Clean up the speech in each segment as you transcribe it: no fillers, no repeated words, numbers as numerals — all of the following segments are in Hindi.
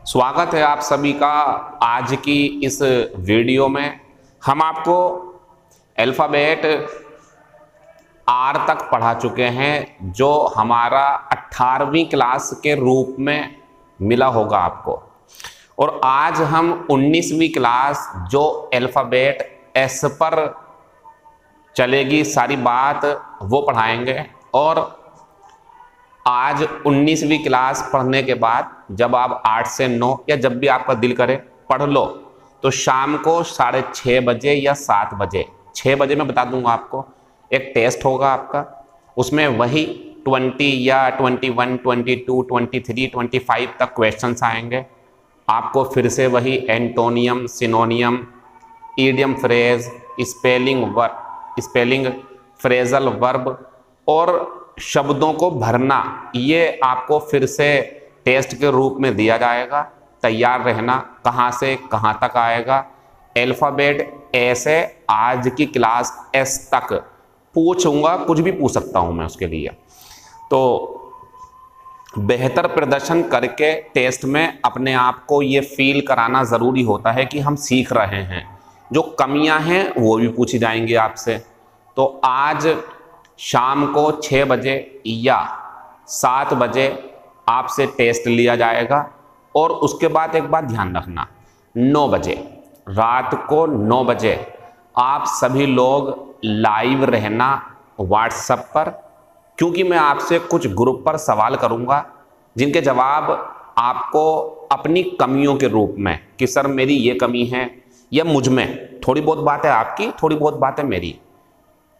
स्वागत है आप सभी का आज की इस वीडियो में। हम आपको अल्फ़ाबेट आर तक पढ़ा चुके हैं, जो हमारा 18वीं क्लास के रूप में मिला होगा आपको। और आज हम 19वीं क्लास जो अल्फ़ाबेट एस पर चलेगी सारी बात वो पढ़ाएंगे। और आज 19वीं क्लास पढ़ने के बाद जब आप 8 से 9 या जब भी आपका दिल करे पढ़ लो, तो शाम को 6:30 बजे या 7 बजे, 6 बजे मैं बता दूंगा आपको, एक टेस्ट होगा आपका। उसमें वही 20 या 21, 22, 23, 25 तक क्वेश्चंस आएंगे। आपको फिर से वही antonym, सिनोनियम, idiom phrase, spelling, phrasal verb और शब्दों को भरना, ये आपको फिर से टेस्ट के रूप में दिया जाएगा। तैयार रहना। कहाँ से कहाँ तक आएगा अल्फ़ाबेट ए से आज की क्लास एस तक पूछूंगा, कुछ भी पूछ सकता हूँ मैं उसके लिए। तो बेहतर प्रदर्शन करके टेस्ट में अपने आप को ये फील कराना ज़रूरी होता है कि हम सीख रहे हैं। जो कमियां हैं वो भी पूछी जाएंगी आपसे। तो आज शाम को 6 बजे या 7 बजे आपसे टेस्ट लिया जाएगा। और उसके बाद एक बात ध्यान रखना, 9 बजे, रात को 9 बजे आप सभी लोग लाइव रहना व्हाट्सएप पर, क्योंकि मैं आपसे कुछ ग्रुप पर सवाल करूंगा जिनके जवाब आपको अपनी कमियों के रूप में, कि सर मेरी ये कमी है या मुझ में थोड़ी बहुत बात है आपकी, थोड़ी बहुत बात है मेरी,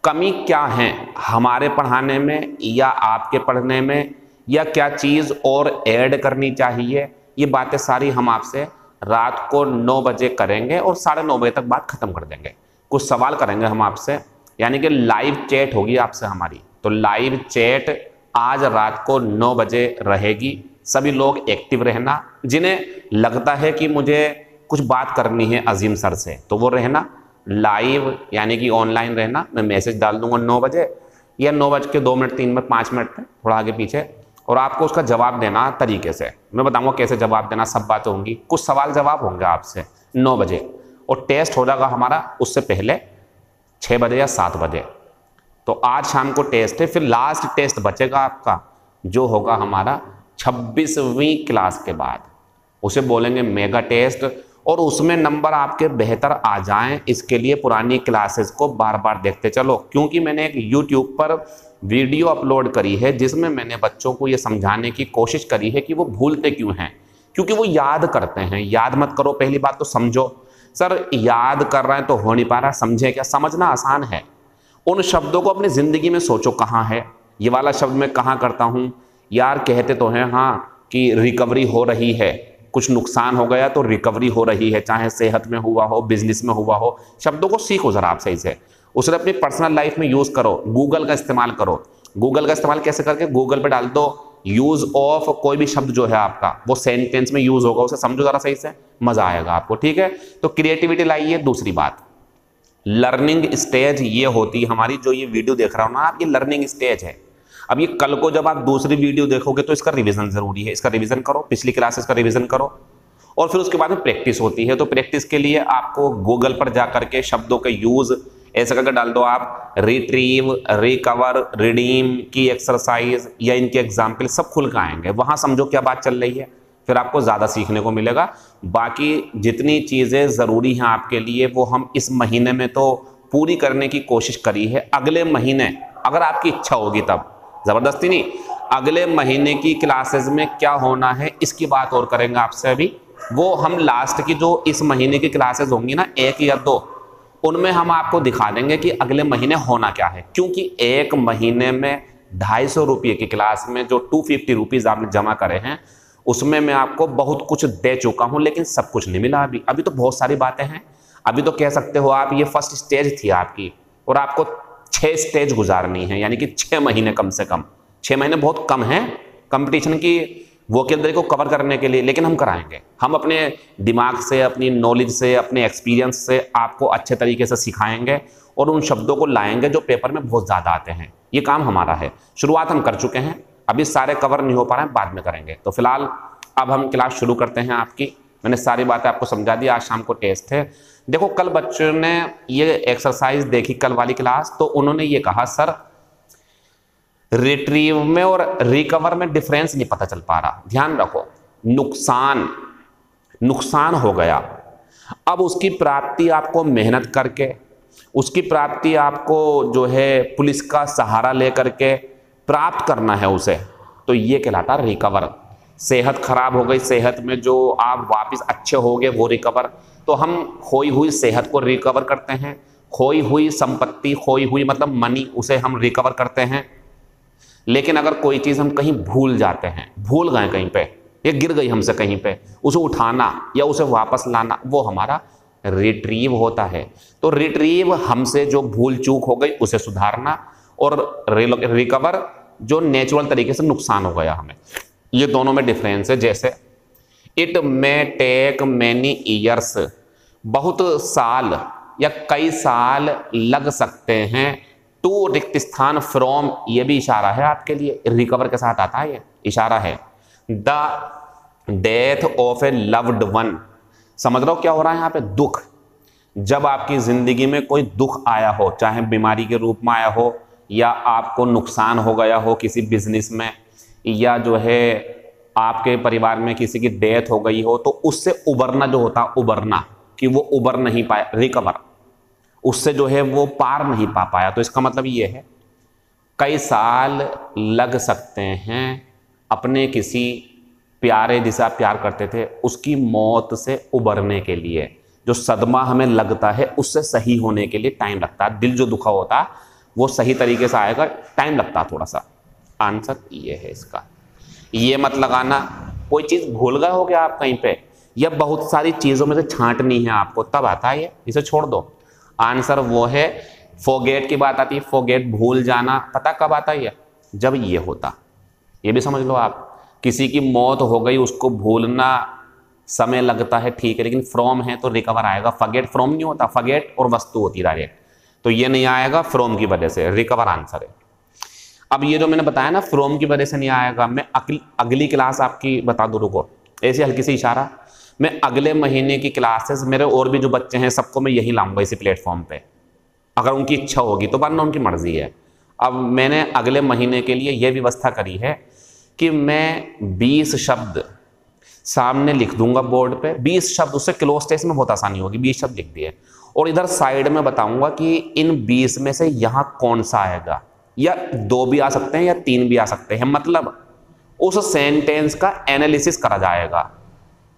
कमी क्या है हमारे पढ़ाने में या आपके पढ़ने में, या क्या चीज़ और ऐड करनी चाहिए, ये बातें सारी हम आपसे रात को 9 बजे करेंगे और 9:30 बजे तक बात खत्म कर देंगे। कुछ सवाल करेंगे हम आपसे, यानी कि लाइव चैट होगी आपसे हमारी। तो लाइव चैट आज रात को 9 बजे रहेगी। सभी लोग एक्टिव रहना। जिन्हें लगता है कि मुझे कुछ बात करनी है अजीम सर से, तो वो रहना लाइव, यानी कि ऑनलाइन रहना। मैं मैसेज डाल दूंगा 9 बजे या 9:02 मिनट, 3 मिनट, 5 मिनट में, थोड़ा आगे पीछे, और आपको उसका जवाब देना तरीके से। मैं बताऊंगा कैसे जवाब देना, सब बातें होंगी, कुछ सवाल जवाब होंगे आपसे 9 बजे। और टेस्ट हो जाएगा हमारा उससे पहले 6 बजे या 7 बजे। तो आज शाम को टेस्ट है, फिर लास्ट टेस्ट बचेगा आपका जो होगा हमारा 26वीं क्लास के बाद, उसे बोलेंगे मेगा टेस्ट। और उसमें नंबर आपके बेहतर आ जाएं, इसके लिए पुरानी क्लासेस को बार बार देखते चलो। क्योंकि मैंने एक YouTube पर वीडियो अपलोड करी है जिसमें मैंने बच्चों को ये समझाने की कोशिश करी है कि वो भूलते क्यों हैं, क्योंकि वो याद करते हैं। याद मत करो, पहली बात तो समझो। सर याद कर रहे हैं तो हो नहीं पा रहा, समझे क्या? समझना आसान है। उन शब्दों को अपनी ज़िंदगी में सोचो, कहाँ है ये वाला शब्द, मैं कहाँ करता हूँ यार। कहते तो हैं हाँ कि रिकवरी हो रही है, कुछ नुकसान हो गया तो रिकवरी हो रही है, चाहे सेहत में हुआ हो, बिजनेस में हुआ हो। शब्दों को सीखो जरा आप सही से, उसे अपनी पर्सनल लाइफ में यूज़ करो। गूगल का इस्तेमाल करो। गूगल का इस्तेमाल कैसे करके, गूगल पे डाल दो यूज़ ऑफ कोई भी शब्द जो है आपका, वो सेंटेंस में यूज़ होगा, उसे समझो जरा सही से, मज़ा आएगा आपको। ठीक है, तो क्रिएटिविटी लाइए। दूसरी बात, लर्निंग स्टेज ये होती है हमारी, जो ये वीडियो देख रहा हो ना आप, ये लर्निंग स्टेज है। अब ये कल को जब आप दूसरी वीडियो देखोगे तो इसका रिवीजन जरूरी है, इसका रिवीजन करो, पिछली क्लासेस का रिवीजन करो। और फिर उसके बाद में प्रैक्टिस होती है। तो प्रैक्टिस के लिए आपको गूगल पर जा करके शब्दों के यूज ऐसे करके डाल दो आप, रिट्रीव, रिकवर, रिडीम की एक्सरसाइज या इनके एग्जाम्पल सब खुल के आएंगे। वहां समझो क्या बात चल रही है, फिर आपको ज़्यादा सीखने को मिलेगा। बाकी जितनी चीज़ें ज़रूरी हैं आपके लिए वो हम इस महीने में तो पूरी करने की कोशिश करी है। अगले महीने अगर आपकी इच्छा होगी तब, ज़बरदस्ती नहीं, अगले महीने की क्लासेस में क्या होना है इसकी बात और करेंगे आपसे। अभी वो हम लास्ट की जो इस महीने की क्लासेस होंगी ना, 1 या 2, उनमें हम आपको दिखा देंगे कि अगले महीने होना क्या है। क्योंकि एक महीने में 250 रुपये की क्लास में जो 250 रुपीज़ आपने जमा करे हैं, उसमें मैं आपको बहुत कुछ दे चुका हूं, लेकिन सब कुछ नहीं मिला। अभी तो बहुत सारी बातें हैं। अभी तो कह सकते हो आप ये फर्स्ट स्टेज थी आपकी, और आपको 6 स्टेज गुजारनी है, यानी कि 6 महीने कम से कम। 6 महीने बहुत कम है कंपटीशन की वोकेबलरी को कवर करने के लिए, लेकिन हम कराएंगे। हम अपने दिमाग से, अपनी नॉलेज से, अपने एक्सपीरियंस से आपको अच्छे तरीके से सिखाएंगे और उन शब्दों को लाएंगे जो पेपर में बहुत ज़्यादा आते हैं। ये काम हमारा है। शुरुआत हम कर चुके हैं, अभी सारे कवर नहीं हो पा रहे हैं, बाद में करेंगे। तो फिलहाल अब हम क्लास शुरू करते हैं आपकी। मैंने सारी बातें आपको समझा दी, आज शाम को टेस्ट है। देखो कल बच्चों ने ये एक्सरसाइज देखी कल वाली क्लास, तो उन्होंने ये कहा सर रिट्रीव में और रिकवर में डिफरेंस नहीं पता चल पा रहा। ध्यान रखो, नुकसान हो गया, अब उसकी प्राप्ति आपको मेहनत करके, उसकी प्राप्ति आपको जो है पुलिस का सहारा लेकर के प्राप्त करना है उसे, तो ये कहलाता है रिकवर। सेहत खराब हो गई, सेहत में जो आप वापस अच्छे हो गए वो रिकवर। तो हम खोई हुई सेहत को रिकवर करते हैं, खोई हुई संपत्ति, खोई हुई मतलब मनी, उसे हम रिकवर करते हैं। लेकिन अगर कोई चीज़ हम कहीं भूल जाते हैं, भूल गए कहीं पे, ये गिर गई हमसे कहीं पे, उसे उठाना या उसे वापस लाना, वो हमारा रिट्रीव होता है। तो रिट्रीव हमसे जो भूल चूक हो गई उसे सुधारना, और रिकवर जो नेचुरल तरीके से नुकसान हो गया हमें। ये दोनों में डिफरेंस है। जैसे it may take many years, बहुत साल या कई साल लग सकते हैं, टू रिक्त स्थान फ्रॉम, ये भी इशारा है आपके लिए, रिकवर के साथ आता है, ये इशारा है। The death of A loved one, समझ रहे हो क्या हो रहा है यहाँ पे, दुख। जब आपकी जिंदगी में कोई दुख आया हो, चाहे बीमारी के रूप में आया हो, या आपको नुकसान हो गया हो किसी बिजनेस में, या जो है आपके परिवार में किसी की डेथ हो गई हो, तो उससे उबरना जो होता है, उबरना कि वो उबर नहीं पाया, रिकवर, उससे जो है वो पार नहीं पा पाया, तो इसका मतलब ये है कई साल लग सकते हैं अपने किसी प्यारे जिसे आप प्यार करते थे उसकी मौत से उबरने के लिए। जो सदमा हमें लगता है उससे सही होने के लिए टाइम लगता है। दिल जो दुखा होता वो सही तरीके से आएगा, टाइम लगता थोड़ा सा। आंसर ये है इसका। ये मत लगाना कोई चीज़ भूल गए हो गया आप कहीं पे, या बहुत सारी चीज़ों में से छांटनी है आपको, तब आता है ये, इसे छोड़ दो। आंसर वो है, फॉरगेट की बात आती है, फॉरगेट भूल जाना, पता कब आता है, जब ये होता। ये भी समझ लो आप, किसी की मौत हो गई उसको भूलना समय लगता है, ठीक है, लेकिन फ्रॉम है तो रिकवर आएगा। फॉरगेट फ्रॉम नहीं होता, फॉरगेट और वस्तु होती डायरेक्ट, तो ये नहीं आएगा फ्रॉम की वजह से, रिकवर आंसर है। अब ये जो मैंने बताया ना फ्रॉम की वजह से नहीं आएगा, मैं अगली क्लास आपकी बता दूं, रुको, ऐसे हल्की सी इशारा, मैं अगले महीने की क्लासेस मेरे और भी जो बच्चे हैं सबको मैं यही लाऊंगा इसी प्लेटफॉर्म पे, अगर उनकी इच्छा होगी तो, वरना उनकी मर्जी है। अब मैंने अगले महीने के लिए यह व्यवस्था करी है कि मैं 20 शब्द सामने लिख दूंगा बोर्ड पे, 20 शब्द, उससे क्लोज टेस्ट में बहुत आसानी होगी, 20 शब्द लिख दिए, और इधर साइड में बताऊंगा कि इन 20 में से यहाँ कौन सा आएगा, या 2 भी आ सकते हैं या 3 भी आ सकते हैं, मतलब उस सेंटेंस का एनालिसिस करा जाएगा।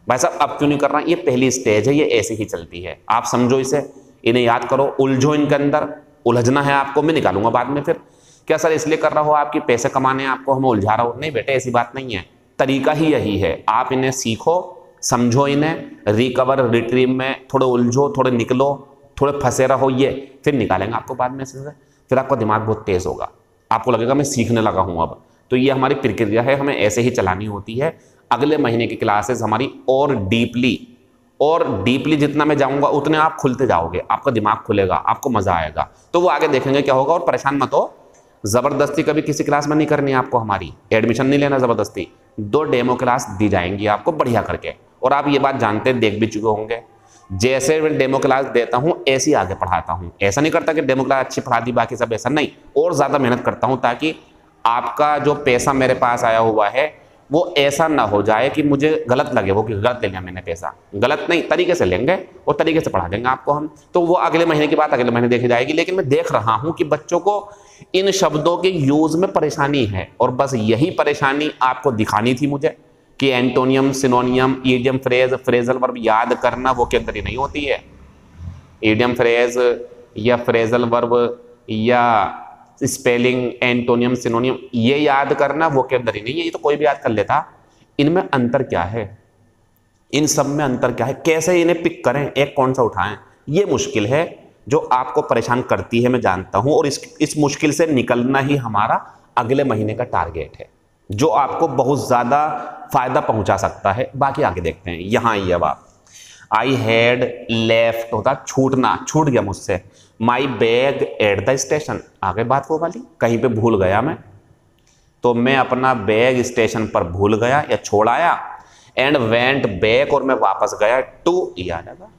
भाई साहब अब क्यों नहीं कर रहा, ये पहली स्टेज है, ये ऐसे ही चलती है, आप समझो इसे, इन्हें याद करो, उलझो इनके अंदर, उलझना है आपको, मैं निकालूंगा बाद में फिर। क्या सर इसलिए कर रहा हो आपकी पैसे कमाने आपको हमें उलझा रहा हो, नहीं बेटे ऐसी बात नहीं है, तरीका ही यही है। आप इन्हें सीखो, समझो, इन्हें रिकवर रिट्रीव में थोड़े उलझो, थोड़े निकलो, थोड़े फंसे रहो, ये फिर निकालेंगे आपको बाद में से, फिर आपका दिमाग बहुत तेज होगा, आपको लगेगा मैं सीखने लगा हूं अब। तो ये हमारी प्रक्रिया है, हमें ऐसे ही चलानी होती है। अगले महीने की क्लासेस हमारी और डीपली जितना मैं जाऊंगा उतने आप खुलते जाओगे, आपका दिमाग खुलेगा, आपको मजा आएगा, तो वो आगे देखेंगे क्या होगा। और परेशान मत हो, जबरदस्ती कभी किसी क्लास में नहीं करनी है आपको, हमारी एडमिशन नहीं लेना जबरदस्ती, 2 डेमो क्लास दी जाएंगी आपको बढ़िया करके, और आप ये बात जानते देख भी चुके होंगे। जैसे मैं डेमो क्लास देता हूं ऐसे आगे पढ़ाता हूं, ऐसा नहीं करता कि डेमो क्लास अच्छी पढ़ा दी बाकी सब, ऐसा नहीं, और ज्यादा मेहनत करता हूं ताकि आपका जो पैसा मेरे पास आया हुआ है वो ऐसा ना हो जाए कि मुझे गलत लगे, वो कि गलत ले लिया मैंने पैसा, गलत नहीं, तरीके से लेंगे और तरीके से पढ़ा देंगे आपको हम। तो वो अगले महीने की बात अगले महीने देखी जाएगी, लेकिन मैं देख रहा हूं कि बच्चों को इन शब्दों के यूज में परेशानी है, और बस यही परेशानी आपको दिखानी थी मुझे कि antonym, सिनोनियम, idiom phrase, phrasal verb याद करना वो के अंदर ही नहीं होती है। ईडियम फ्रेज या फ्रेजल वर्ब या स्पेलिंग, एंटोनियम, सिनोनियम, ये याद करना वो के अंदर ही नहीं है, ये तो कोई भी याद कर लेता। इनमें अंतर क्या है, इन सब में अंतर क्या है, कैसे इन्हें पिक करें, एक कौन सा उठाएं, ये मुश्किल है जो आपको परेशान करती है, मैं जानता हूं, और इस मुश्किल से निकलना ही हमारा अगले महीने का टारगेट है, जो आपको बहुत ज्यादा फायदा पहुंचा सकता है। बाकी आगे देखते हैं। यहां ये बात, आई हैड लेफ्ट होता छूटना, छूट गया मुझसे, my bag at the station, आगे बात वो वाली, कहीं पे भूल गया मैं, तो मैं अपना बैग स्टेशन पर भूल गया या छोड़ आया। एंड वेंट बैक, और मैं वापस गया, टू ये आ जाएगा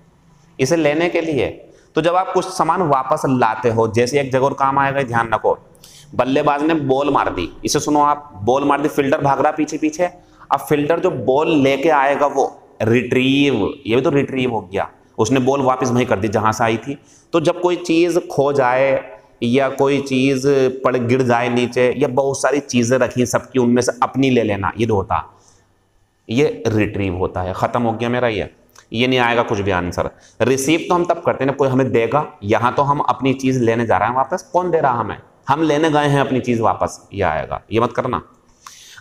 इसे लेने के लिए। तो जब आप कुछ सामान वापस लाते हो, जैसे एक जगह और काम आएगा, ध्यान रखो, बल्लेबाज ने बॉल मार दी, इसे सुनो आप, बॉल मार दी, फील्डर भाग रहा पीछे पीछे, अब फील्डर जो बॉल लेके आएगा वो रिट्रीव, ये भी तो रिट्रीव हो गया, उसने बॉल वापस वहीं कर दी जहां से आई थी। तो जब कोई चीज खो जाए या कोई चीज पड़ गिर जाए नीचे, या बहुत सारी चीजें रखी सबकी, उनमें से अपनी ले लेना, ये जो होता ये रिट्रीव होता है। खत्म हो गया मेरा ये नहीं आएगा कुछ भी आंसर। रिसीव तो हम तब करते हैं ना कोई हमें देगा, यहां तो हम अपनी चीज लेने जा रहे हैं वापस, कौन दे रहा हमें, हम लेने गए हैं अपनी चीज वापस, ये आएगा, ये मत करना।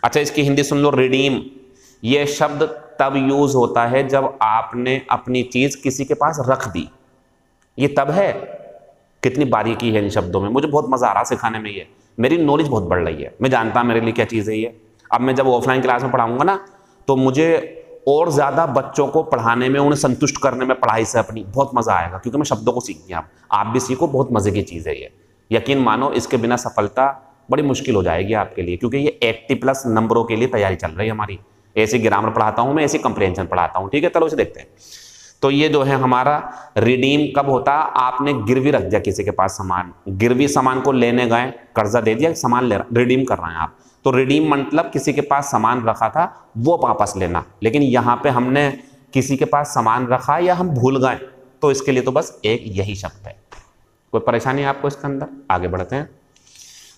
अच्छा इसकी हिंदी सुन लो, रिडीम, ये शब्द तब यूज होता है जब आपने अपनी चीज किसी के पास रख दी, ये तब है। कितनी बारीकी है इन शब्दों में, मुझे बहुत मजा आ रहा सिखाने में, ये मेरी नॉलेज बहुत बढ़ रही है, मैं जानता मेरे लिए क्या चीज है ये। अब मैं जब ऑफलाइन क्लास में पढ़ाऊंगा ना, तो मुझे और ज्यादा बच्चों को पढ़ाने में, उन्हें संतुष्ट करने में पढ़ाई से अपनी बहुत मजा आएगा, क्योंकि मैं शब्दों को सीख गया। आप भी सीखो, बहुत मजे की चीज है ये, यकीन मानो, इसके बिना सफलता बड़ी मुश्किल हो जाएगी आपके लिए, क्योंकि ये 80+ नंबरों के लिए तैयारी चल रही है हमारी। ऐसी ग्रामर पढ़ाता हूं मैं, ऐसी कंप्रेंशन पढ़ाता हूं, ठीक है। चलो इसे देखते हैं। तो ये जो है हमारा रिडीम कब होता है, आपने गिरवी रख दिया किसी के पास सामान, गिरवी सामान को लेने गए, कर्जा दे दिया, सामान ले रिडीम कर रहे हैं आप, तो रिडीम मतलब किसी के पास सामान रखा था वो वापस लेना। लेकिन यहाँ पे हमने किसी के पास सामान रखा या हम भूल गए, तो इसके लिए तो बस एक यही शब्द है। कोई परेशानी है आपको इसके अंदर? आगे बढ़ते हैं।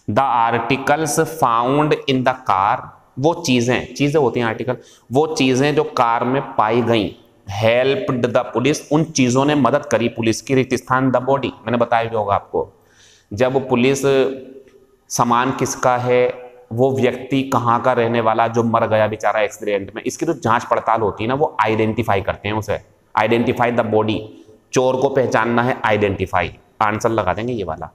The articles found in the car, वो चीजें होती हैं आर्टिकल, वो चीजें जो कार में पाई गई, हेल्प्ड द पुलिस, उन चीजों ने मदद करी पुलिस की, रिक्त स्थान द बॉडी, मैंने बताया भी होगा आपको। जब पुलिस सामान किसका है, वो व्यक्ति कहाँ का रहने वाला जो मर गया बेचारा एक्सीडेंट में, इसकी तो जांच पड़ताल होती है ना, वो आइडेंटिफाई करते हैं उसे, आइडेंटिफाई द बॉडी, चोर को पहचानना है, आइडेंटिफाई, आंसर लगा देंगे ये वाला।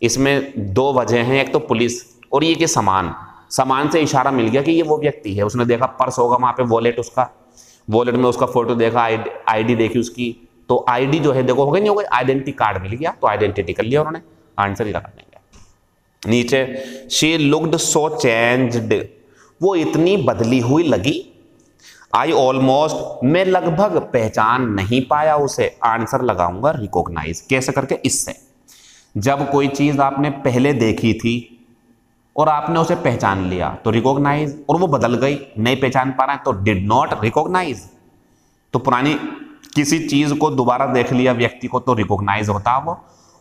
इसमें दो वजह हैं, एक तो पुलिस और ये कि सामान से इशारा मिल गया कि ये वो व्यक्ति है, उसने देखा पर्स होगा वहां पे, वॉलेट उसका, वॉलेट में उसका फोटो देखा, आईडी देखी उसकी, तो आईडी जो है देखो हो गई नहीं हो गई, आइडेंटिटी कार्ड मिल गया, तो आइडेंटिटी कर लिया उन्होंने, आंसर ही लगा देंगे। नीचे शी लुक्ड सो चेंज्ड, वो इतनी बदली हुई लगी, आई ऑलमोस्ट, मैं लगभग पहचान नहीं पाया उसे, आंसर लगाऊंगा रिकॉग्नाइज, कैसे करके, इससे। जब कोई चीज आपने पहले देखी थी और आपने उसे पहचान लिया तो रिकॉग्नाइज, और वो बदल गई, नहीं पहचान पा रहे हैं तो डिड नॉट रिकॉग्नाइज। तो पुरानी किसी चीज को दोबारा देख लिया व्यक्ति को तो रिकॉग्नाइज होता वो,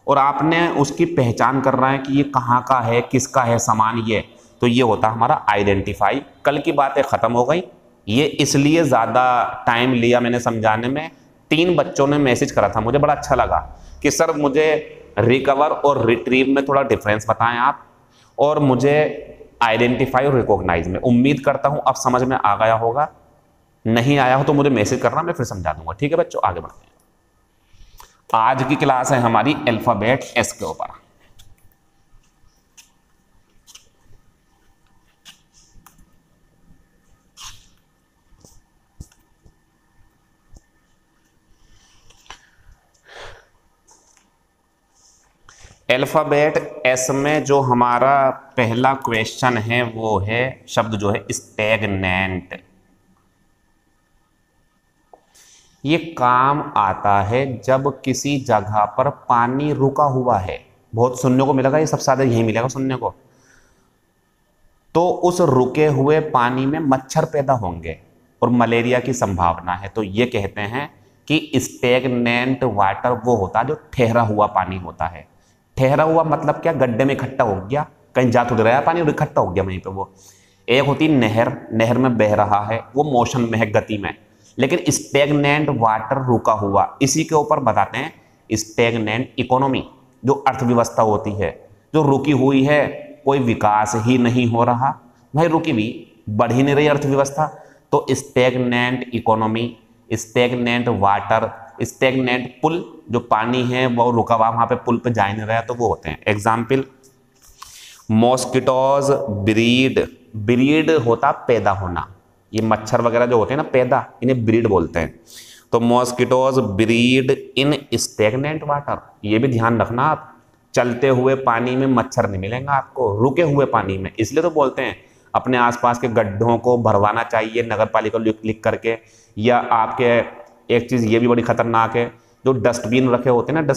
और आपने उसकी पहचान कर रहे हैं कि ये कहाँ का है, किसका है सामान ये, तो ये होता हमारा आइडेंटिफाई। कल की बातें खत्म हो गई, ये इसलिए ज़्यादा टाइम लिया मैंने समझाने में। 3 बच्चों ने मैसेज करा था, मुझे बड़ा अच्छा लगा कि सर मुझे रिकवर और रिट्रीव में थोड़ा डिफरेंस बताएं आप, और मुझे आइडेंटिफाई और रिकॉग्नाइज में। उम्मीद करता हूँ अब समझ में आ गया होगा, नहीं आया हो तो मुझे मैसेज करना, मैं फिर समझा दूंगा, ठीक है बच्चों। आगे बढ़ते हैं। आज की क्लास है हमारी अल्फाबेट एस के ऊपर। अल्फाबेट एस में जो हमारा पहला क्वेश्चन है वो है शब्द जो है स्टैग्नेंट। ये काम आता है जब किसी जगह पर पानी रुका हुआ है, बहुत सुनने को मिलेगा, ये सबसे ज्यादा यही मिलेगा सुनने को। तो उस रुके हुए पानी में मच्छर पैदा होंगे और मलेरिया की संभावना है, तो ये कहते हैं कि स्टैग्नेंट वाटर वो होता है जो ठहरा हुआ पानी होता है। ठहरा हुआ मतलब क्या, गड्ढे में इकट्ठा हो गया, कहीं जा तो रहा है पानी और इकट्ठा हो गया वहीं पे वो। एक होती नहर, नहर में बह रहा है, वो मोशन में है, गति में। लेकिन स्टैग्नेंट वाटर रुका हुआ, इसी के ऊपर बताते हैं स्टैग्नेंट इकोनॉमी, जो अर्थव्यवस्था होती है जो रुकी हुई है, कोई विकास ही नहीं हो रहा भाई, रुकी हुई, बढ़ ही नहीं रही अर्थव्यवस्था, तो stagnant economy, stagnant water, stagnant pool, जो पानी है वो रुका हुआ वहां पे पुल पे जा नहीं रहा, तो वो होते हैं। एग्जाम्पल, मॉस्किटोज ब्रीड, ब्रीड होता पैदा होना, ये मच्छर वगैरह जो होते हैं ना पैदा, इन्हें ब्रीड बोलते हैं। तो मॉस्किटोज ब्रीड इन स्टैग्नेंट वाटर, ये भी ध्यान रखना आप, चलते हुए पानी में मच्छर नहीं मिलेंगे आपको, रुके हुए पानी में, इसलिए तो बोलते हैं अपने आसपास के गड्ढों को भरवाना चाहिए नगर पालिका को लिख करके। या आपके एक चीज़ ये भी बड़ी खतरनाक है, जो डस्टबिन रखे होते हैं ना,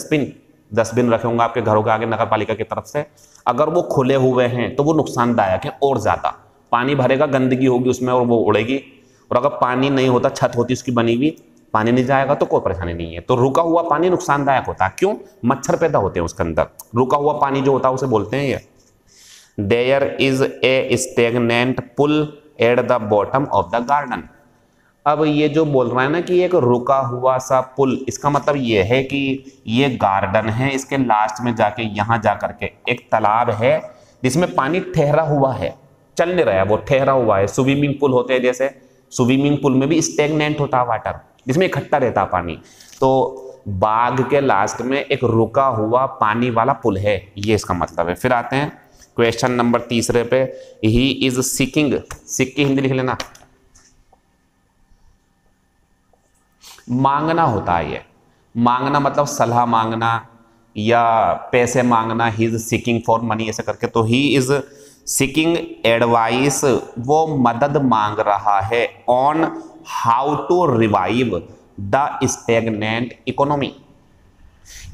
डस्टबिन रखे होंगे आपके घरों के आगे नगर पालिका की तरफ से, अगर वो खुले हुए हैं तो वो नुकसानदायक है और ज़्यादा। पानी भरेगा, गंदगी होगी उसमें और वो उड़ेगी। और अगर पानी नहीं होता, छत होती उसकी बनी हुई, पानी नहीं जाएगा तो कोई परेशानी नहीं है। तो रुका हुआ पानी नुकसानदायक होता है। क्यों? मच्छर पैदा होते हैं उसके अंदर। रुका हुआ पानी जो होता है उसे बोलते हैं ये। There is a stagnant pool at the bottom of the garden. अब ये जो बोल रहा है ना कि एक रुका हुआ सा पुल, इसका मतलब ये है कि ये गार्डन है, इसके लास्ट में जाके यहाँ जा करके एक तालाब है जिसमें पानी ठहरा हुआ है, चल नहीं रहा है, वो ठहरा हुआ है। स्विमिंग पूल होते हैं जैसे, स्विमिंग पूल में भी स्टेगनेंट होता है वाटर, जिसमें इकट्ठा रहता है पानी। तो बाग के लास्ट में एक रुका हुआ पानी वाला पुल है, ये इसका मतलब है। फिर आते हैं क्वेश्चन नंबर 3 पे। ही इज सीकिंग, सीक की हिंदी लिख लेना, मांगना होता है ये। मांगना मतलब सलाह मांगना या पैसे मांगना। He is seeking for money ऐसे करके। तो ही इज सीकिंग एडवाइस, वो मदद मांग रहा है on how to revive the stagnant economy,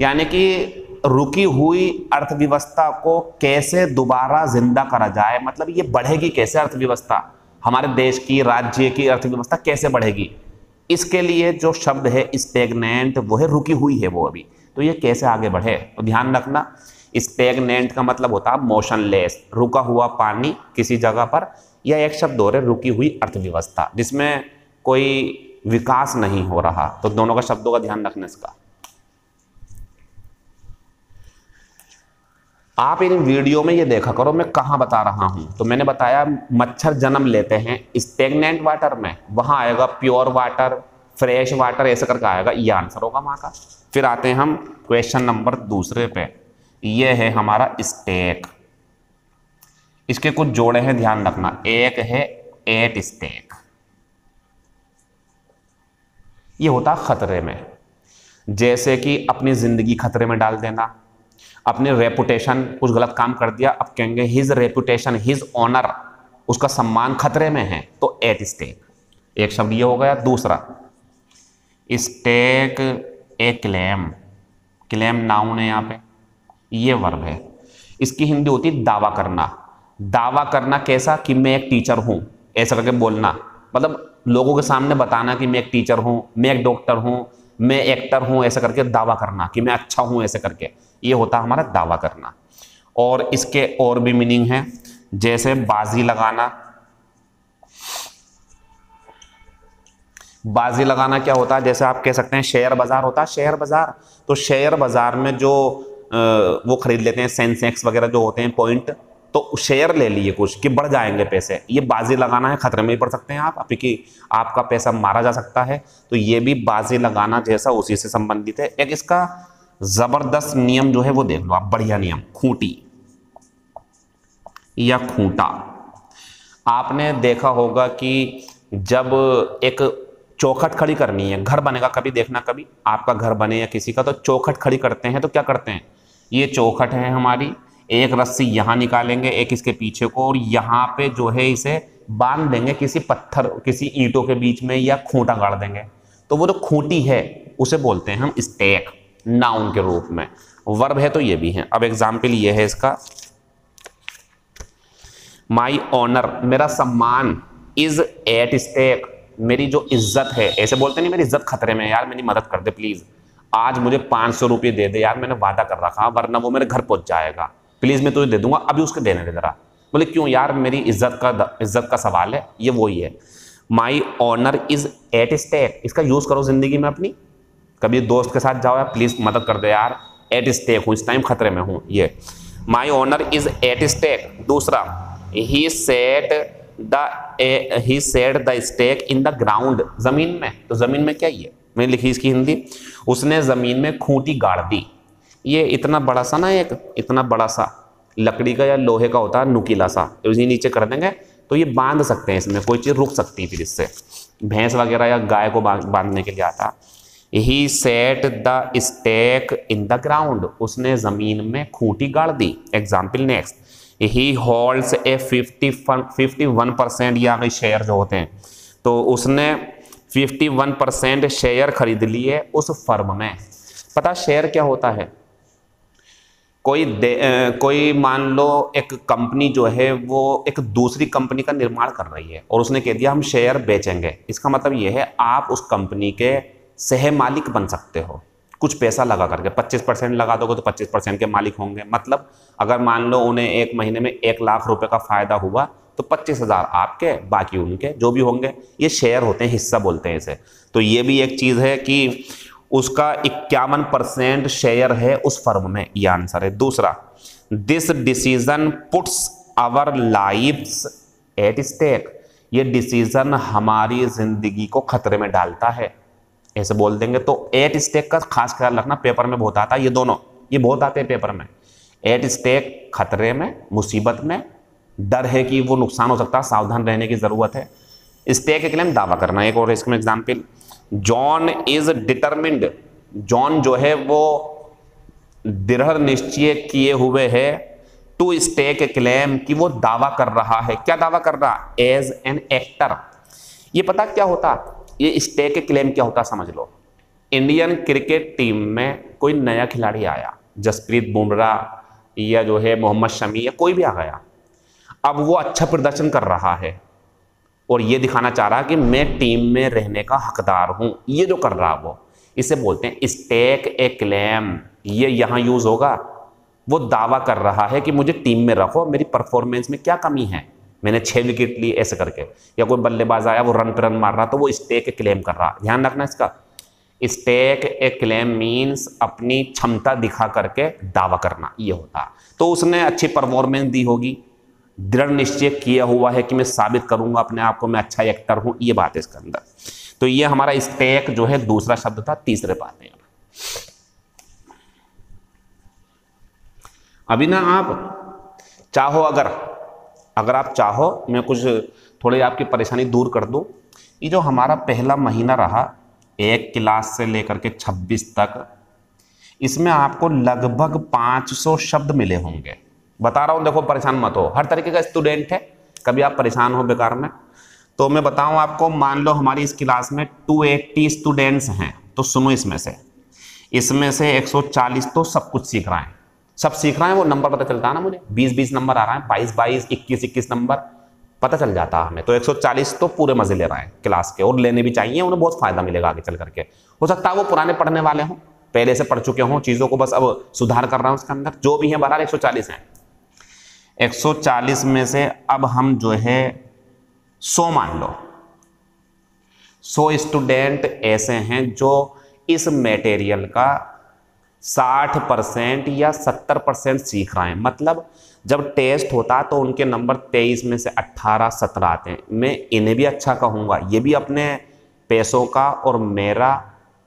यानी कि रुकी हुई अर्थव्यवस्था को कैसे दोबारा जिंदा करा जाए। मतलब ये बढ़ेगी कैसे अर्थव्यवस्था, हमारे देश की, राज्य की अर्थव्यवस्था कैसे बढ़ेगी, इसके लिए जो शब्द है स्टेगनेंट वो है रुकी हुई है वो अभी। तो ये कैसे आगे बढ़े, तो ध्यान रखना स्टेगनेंट का मतलब होता है मोशनलेस, रुका हुआ पानी किसी जगह पर, या एक शब्द और है रुकी हुई अर्थव्यवस्था जिसमें कोई विकास नहीं हो रहा। तो दोनों का शब्दों का ध्यान रखना इसका। आप इन वीडियो में ये देखा करो मैं कहाँ बता रहा हूं। तो मैंने बताया मच्छर जन्म लेते हैं स्टेगनेंट वाटर में, वहां आएगा प्योर वाटर, फ्रेश वाटर ऐसे करके आएगा, ये आंसर होगा वहां का। फिर आते हैं हम क्वेश्चन नंबर 2 पे। ये है हमारा स्टेक, इसके कुछ जोड़े हैं ध्यान रखना। एक है एट स्टेक, ये होता खतरे में, जैसे कि अपनी जिंदगी खतरे में डाल देना, अपनी रेपुटेशन, कुछ गलत काम कर दिया, अब कहेंगे हिज रेपुटेशन, हिज ऑनर, उसका सम्मान खतरे में है, तो एट स्टेक, एक शब्द ये हो गया। दूसरा स्टेक ए क्लेम, क्लेम नाउन है यहाँ पे, ये वर्ब है, इसकी हिंदी होती है दावा करना। दावा करना कैसा, कि मैं एक टीचर हूं ऐसा करके बोलना, मतलब लोगों के सामने बताना कि मैं एक टीचर हूं, मैं एक डॉक्टर हूं, मैं एक्टर हूं, ऐसा करके दावा करना कि मैं अच्छा हूं ऐसे करके, ये होता है हमारा दावा करना। और इसके और भी मीनिंग है, जैसे बाजी लगाना। बाजी लगाना क्या होता है, जैसे आप कह सकते हैं शेयर बाजार होता है, शेयर बाजार। तो शेयर बाजार में जो वो खरीद लेते हैं सेंसेक्स वगैरह जो होते हैं पॉइंट, तो शेयर ले लिए कुछ कि बढ़ जाएंगे पैसे, ये बाजी लगाना है, खतरे में ही पड़ सकते हैं आप, क्योंकि आपका पैसा मारा जा सकता है। तो ये भी बाजी लगाना जैसा उसी से संबंधित है। एक इसका जबरदस्त नियम जो है वो देख लो आप, बढ़िया नियम, खूंटी या खूंटा। आपने देखा होगा कि जब एक चौखट खड़ी करनी है, घर बनेगा, कभी देखना, कभी आपका घर बने या किसी का, तो चौखट खड़ी करते हैं तो क्या करते हैं, ये चौखट है हमारी, एक रस्सी यहाँ निकालेंगे, एक इसके पीछे को, और यहाँ पे जो है इसे बांध देंगे किसी पत्थर, किसी ईंटों के बीच में, या खूंटा गाड़ देंगे। तो वो जो खूंटी है उसे बोलते हैं हम स्टेक, नाउन के रूप में। वर्ब है तो ये भी है। अब एग्जाम्पल ये है इसका, माई ऑनर, मेरा सम्मान, इज एट स्टेक, मेरी जो इज्जत है, ऐसे बोलते नहीं मेरी इज्जत खतरे में, यार मेरी मदद कर दे प्लीज, आज मुझे 500 रुपये दे दे यार, मैंने वादा कर रखा वरना वो मेरे घर पहुंच जाएगा, प्लीज मैं तुझे दे दूंगा, अभी उसके देने दे जरा। बोले क्यों यार, मेरी इज्जत का सवाल है, ये वही है। My honour is at stake, इसका यूज करो जिंदगी में अपनी, कभी दोस्त के साथ जाओ यार प्लीज मदद कर दे यार, एट स्टेक हूं, इस टाइम खतरे में हूं, ये my honour is at stake. दूसरा, he said the stake in the ground, जमीन में, तो जमीन में क्या ये मैंने लिखी इसकी हिंदी, उसने जमीन में खूंटी गाड़ दी। ये इतना बड़ा सा ना, एक इतना बड़ा सा लकड़ी का या लोहे का होता है नुकीला सा, उसी नीचे कर देंगे तो ये बांध सकते हैं, इसमें कोई चीज रुक सकती है, फिर इससे भैंस वगैरह या गाय को बांधने के लिए आता। He set the stake in the ground, उसने जमीन में खूंटी गाड़ दी। Example next, he holds a 51% या कोई शेयर जो होते हैं, तो उसने 51% शेयर खरीद लिए उस फर्म में। पता शेयर क्या होता है? कोई मान लो एक कंपनी जो है वो एक दूसरी कंपनी का निर्माण कर रही है और उसने कह दिया हम शेयर बेचेंगे। इसका मतलब ये है आप उस कंपनी के सह मालिक बन सकते हो कुछ पैसा लगा करके। 25% लगा दोगे तो 25% के मालिक होंगे। मतलब अगर मान लो उन्हें एक महीने में 1 लाख रुपए का फायदा हुआ तो 25,000 आपके, बाकी उनके जो भी होंगे। ये शेयर होते हैं, हिस्सा बोलते हैं इसे। तो ये भी एक चीज़ है कि उसका 51% शेयर है उस फर्म में, ये आंसर है। दूसरा, this decision puts our lives at stake. ये डिसीजन हमारी जिंदगी को खतरे में डालता है, ऐसे बोल देंगे। तो एट स्टेक का खास ख्याल रखना, पेपर में बहुत आता है ये दोनों, ये बहुत आते हैं पेपर में। एट स्टेक खतरे में, मुसीबत में, डर है कि वो नुकसान हो सकता है, सावधान रहने की जरूरत है। स्टेक के क्लेम दावा करना। एक और इसमें example, John is determined. John जो है वो दृढ़ निश्चय किए हुए है टू स्टेक ए क्लेम, कि वो दावा कर रहा है। क्या दावा कर रहा? As an actor. ये पता क्या होता, ये स्टेक ए क्लेम क्या होता समझ लो। इंडियन क्रिकेट टीम में कोई नया खिलाड़ी आया, जसप्रीत बुमराह या जो है मोहम्मद शमी या कोई भी आ गया। अब वो अच्छा प्रदर्शन कर रहा है और ये दिखाना चाह रहा है कि मैं टीम में रहने का हकदार हूं। ये जो कर रहा वो, इसे बोलते हैं स्टेक ए क्लेम। ये यहां यूज होगा। वो दावा कर रहा है कि मुझे टीम में रखो, मेरी परफॉर्मेंस में क्या कमी है, मैंने 6 विकेट लिए ऐसे करके, या कोई बल्लेबाज आया वो रन पे रन मार रहा, तो वो स्टेक ए क्लेम कर रहा। ध्यान रखना इसका। स्टेक ए क्लेम मीन्स अपनी क्षमता दिखा करके दावा करना, ये होता। तो उसने अच्छी परफॉर्मेंस दी होगी, दृढ़ निश्चय किया हुआ है कि मैं साबित करूंगा अपने आप को, मैं अच्छा एक्टर हूं, ये बात है इसके अंदर। तो ये हमारा स्टेक जो है दूसरा शब्द था। तीसरे पाते हैं अभी ना, आप चाहो अगर आप चाहो मैं कुछ थोड़ी आपकी परेशानी दूर कर दूं। ये जो हमारा पहला महीना रहा 1 क्लास से लेकर के 26 तक, इसमें आपको लगभग 500 शब्द मिले होंगे। बता रहा हूं, देखो परेशान मत हो, हर तरीके का स्टूडेंट है, कभी आप परेशान हो बेकार में। तो मैं बताऊं आपको, मान लो हमारी इस क्लास में 280 स्टूडेंट्स हैं, तो सुनो इसमें से 140 तो सब कुछ सीख रहे हैं। सब सीख रहे हैं, वो नंबर पता चलता है ना मुझे, 20-20 नंबर आ रहा है, 22-22, 21-21 नंबर पता चल जाता है हमें। तो 140 तो पूरे मजे ले रहे हैं क्लास के, और लेने भी चाहिए, उन्हें बहुत फायदा मिलेगा आगे चल करके। हो सकता है वो पुराने पढ़ने वाले हों, पहले से पढ़ चुके हों, चीज़ों को बस अब सुधार कर रहा हूं उसके अंदर। जो भी है बहरहाल 140 हैं। 140 में से अब हम जो है 100 मान लो, 100 स्टूडेंट ऐसे हैं जो इस मटेरियल का 60% या 70% सीख रहे हैं। मतलब जब टेस्ट होता है तो उनके नंबर 23 में से 18-17 आते हैं। मैं इन्हें भी अच्छा कहूँगा, ये भी अपने पैसों का और मेरा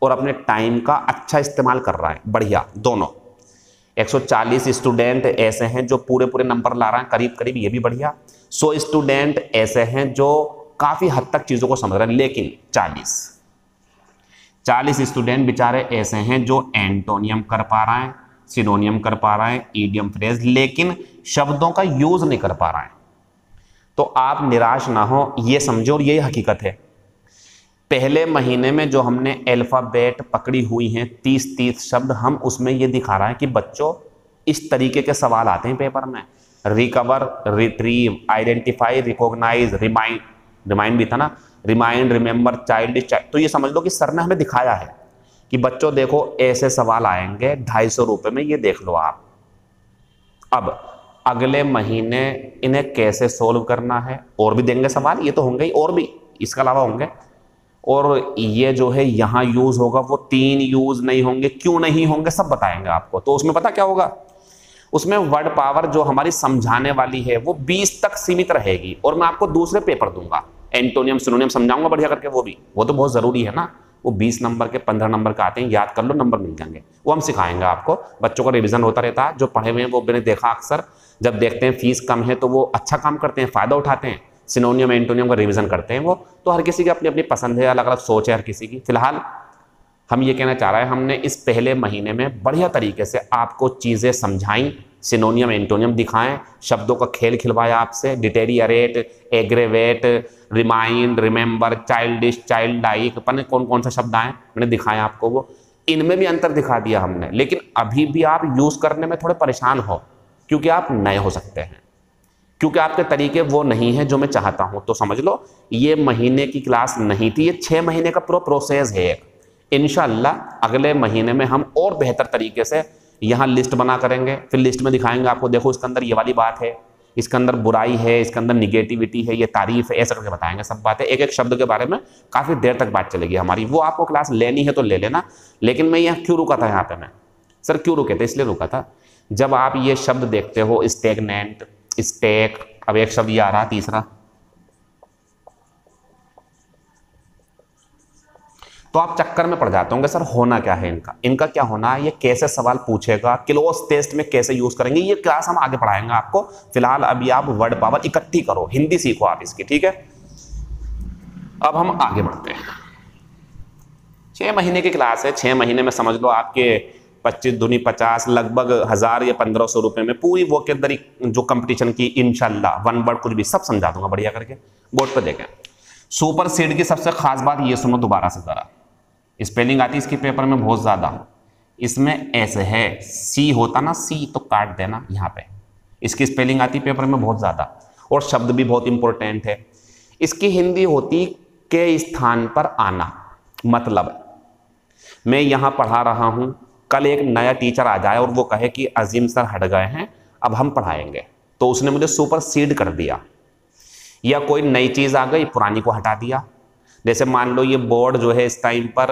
और अपने टाइम का अच्छा इस्तेमाल कर रहा है, बढ़िया दोनों। 140 स्टूडेंट ऐसे हैं जो पूरे नंबर ला रहे हैं करीब करीब, ये भी बढ़िया। 100 स्टूडेंट ऐसे हैं जो काफ़ी हद तक चीज़ों को समझ रहे हैं। लेकिन 40 स्टूडेंट बेचारे ऐसे हैं जो एंटोनियम कर पा रहे हैं, सिनोनियम कर पा रहे हैं, ईडियम फ्रेज, लेकिन शब्दों का यूज नहीं कर पा रहे हैं। तो आप निराश ना हो, ये समझो, और यही हकीकत है। पहले महीने में जो हमने अल्फाबेट पकड़ी हुई हैं 30 शब्द, हम उसमें ये दिखा रहा है कि बच्चों इस तरीके के सवाल आते हैं पेपर में। Recover, retrieve, identify, recognise, remind भी था ना, रिमाइंड, रिमेंबर, चाइल्ड। तो ये समझ लो कि सर ने हमें दिखाया है कि बच्चों देखो ऐसे सवाल आएंगे 250 रुपये में, ये देख लो आप। अब अगले महीने इन्हें कैसे सोल्व करना है, और भी देंगे सवाल, ये तो होंगे ही, और भी इसके अलावा होंगे। और ये जो है यहाँ यूज होगा, वो 3 यूज नहीं होंगे। क्यों नहीं होंगे सब बताएंगे आपको। तो उसमें पता क्या होगा, उसमें वर्ड पावर जो हमारी समझाने वाली है वो 20 तक सीमित रहेगी, और मैं आपको दूसरे पेपर दूंगा, एंटोनियम सिनोनियम समझाऊंगा बढ़िया करके। वो तो बहुत जरूरी है ना, वो 20 नंबर के 15 नंबर के आते हैं, याद कर लो, नंबर मिल जाएंगे। वो हम सिखाएंगे आपको, बच्चों का रिवीजन होता रहता है। जो पढ़े हुए हैं वो मैंने देखा अक्सर, जब देखते हैं फीस कम है तो वो अच्छा काम करते हैं, फायदा उठाते हैं, सिनोनियम एंटोनियम का रिवीजन करते हैं वो। तो हर किसी की अपनी अपनी पसंद है, अलग अलग सोच है हर किसी की। फिलहाल हम ये कहना चाह रहे हैं, हमने इस पहले महीने में बढ़िया तरीके से आपको चीज़ें समझाई, सिनोनियम एंटोनियम दिखाएं, शब्दों का खेल खिलवाया आपसे, डिटेरियरेट, aggravate, remind, remember, childish, child like, पता नहीं कौन कौन सा शब्द आए, मैंने दिखाया आपको वो। इनमें भी अंतर दिखा दिया हमने, लेकिन अभी भी आप यूज करने में थोड़े परेशान हो, क्योंकि आप नए हो सकते हैं, क्योंकि आपके तरीके वो नहीं है जो मैं चाहता हूं। तो समझ लो ये महीने की क्लास नहीं थी, ये 6 महीने का पूरा प्रोसेस है। इंशाअल्लाह अगले महीने में हम और बेहतर तरीके से यहाँ लिस्ट बना करेंगे, फिर लिस्ट में दिखाएंगे आपको, देखो इसके अंदर ये वाली बात है, इसके अंदर बुराई है, इसके अंदर निगेटिविटी है, ये तारीफ है, ऐसा करके बताएंगे सब बातें। एक एक शब्द के बारे में काफ़ी देर तक बात चलेगी हमारी। वो आपको क्लास लेनी है तो ले लेना, लेकिन मैं यहाँ क्यों रुका था, यहाँ पे मैं सर क्यों रुके थे, इसलिए रुका था जब आप ये शब्द देखते हो स्टेगनेंट, स्टेक, अब एक शब्द ये आ रहा तीसरा, तो आप चक्कर में पड़ जाते होंगे सर होना क्या है इनका, इनका क्या होना है, ये कैसे सवाल पूछेगा, क्लोज टेस्ट में कैसे यूज करेंगे, ये क्लास हम आगे पढ़ाएंगे आपको। फिलहाल अभी आप वर्ड पावर इकट्ठी करो, हिंदी सीखो आप इसकी, ठीक है। अब हम आगे बढ़ते हैं। 6 महीने की क्लास है, 6 महीने में समझ लो आपके 25 दूनी 50 लगभग 1000 या 1500 रुपए में पूरी वो के अंदर जो कंपटीशन की इंशाल्लाह वन वर्ड कुछ भी सब समझा दूंगा बढ़िया करके। बोर्ड पे देखें, सुपर सीड की सबसे खास बात ये सुनो दोबारा से जरा, स्पेलिंग आती है इसके पेपर में बहुत ज्यादा, इसमें ऐसे है, सी होता ना सी तो काट देना यहाँ पे, इसकी स्पेलिंग आती पेपर में बहुत ज्यादा, और शब्द भी बहुत इंपॉर्टेंट है। इसकी हिंदी होती के स्थान पर आना, मतलब मैं यहाँ पढ़ा रहा हूँ, कल एक नया टीचर आ जाए और वो कहे कि अजीम सर हट गए हैं अब हम पढ़ाएंगे, तो उसने मुझे सुपर सीड कर दिया, या कोई नई चीज आ गई पुरानी को हटा दिया। जैसे मान लो ये बोर्ड जो है इस टाइम पर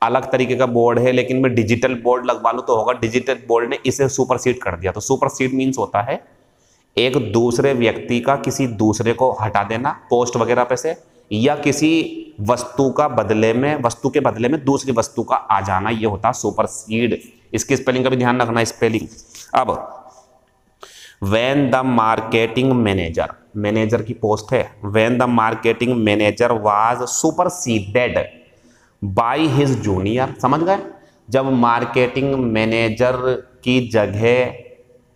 अलग तरीके का बोर्ड है, लेकिन मैं डिजिटल बोर्ड लगवा लूँ तो होगा, डिजिटल बोर्ड ने इसे सुपरसीड कर दिया। तो सुपरसीड मीन्स होता है एक दूसरे व्यक्ति का किसी दूसरे को हटा देना पोस्ट वगैरह पे से, या किसी वस्तु का बदले में, वस्तु के बदले में दूसरी वस्तु का आ जाना, ये होता है सुपरसीड। इसकी स्पेलिंग का भी ध्यान रखना, स्पेलिंग। अब when the marketing manager, manager की पोस्ट है, when the marketing manager was superseded by his junior, समझ गए, जब मार्केटिंग मैनेजर की जगह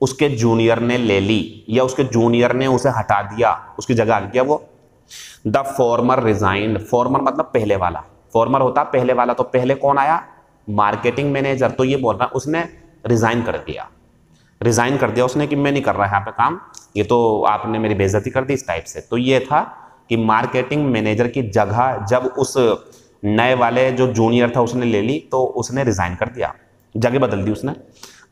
उसके जूनियर ने ले ली, या उसके जूनियर ने उसे हटा दिया, उसकी जगह आ गया वो। द फॉर्मर रिजाइंड, फॉर्मर मतलब पहले वाला, फॉर्मर होता पहले वाला, तो पहले कौन आया, मार्केटिंग मैनेजर, तो ये बोल रहा उसने रिजाइन कर दिया, रिजाइन कर दिया उसने कि मैं नहीं कर रहा यहाँ पे काम, ये तो आपने मेरी बेइज्जती कर दी, इस टाइप से। तो ये था कि मार्केटिंग मैनेजर की जगह जब उस नए वाले जो जूनियर था उसने ले ली, तो उसने रिजाइन कर दिया, जगह बदल दी उसने।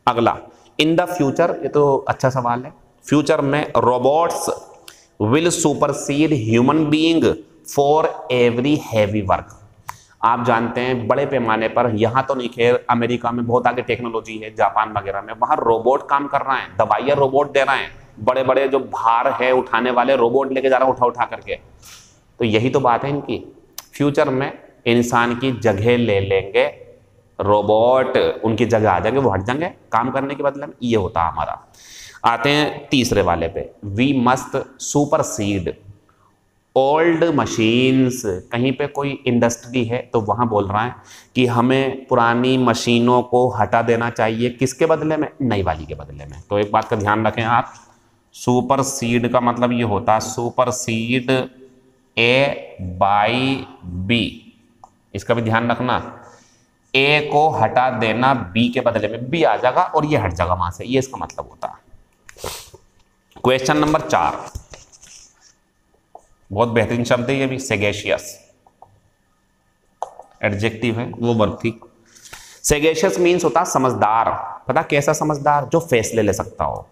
अगला, इन द फ्यूचर, ये तो अच्छा सवाल है, फ्यूचर में robots will supersede human being for every heavy work. आप जानते हैं बड़े पैमाने पर, यहाँ तो नहीं, खैर अमेरिका में बहुत आगे टेक्नोलॉजी है, जापान वगैरह में, वहाँ रोबोट काम कर रहे हैं, दवाइयाँ रोबोट दे रहे हैं, बड़े बड़े जो भार है उठाने वाले रोबोट लेके जा रहे हैं उठा उठा करके। तो यही तो बात है इनकी, फ्यूचर में इंसान की जगह ले लेंगे रोबोट, उनकी जगह आ जाएंगे, वो हट जाएंगे काम करने के बदले में, ये होता हमारा। आते हैं तीसरे वाले पे, we must supersede old machines. कहीं पे कोई इंडस्ट्री है तो वहाँ बोल रहा है कि हमें पुरानी मशीनों को हटा देना चाहिए, किसके बदले में, नई वाली के बदले में। तो एक बात का ध्यान रखें आप, सुपरसीड का मतलब ये होता है सुपरसीड ए बाई बी, इसका भी ध्यान रखना, ए को हटा देना बी के बदले में, बी आ जाएगा और ये हट जाएगा वहां से, ये इसका मतलब होता है। क्वेश्चन नंबर 4, बहुत बेहतरीन शब्द है ये भी, सेगेशियस, एडजेक्टिव है, वो वर्ब थी। सेगेशियस मीन्स होता है समझदार, पता कैसा समझदार, जो फैसले ले सकता हो।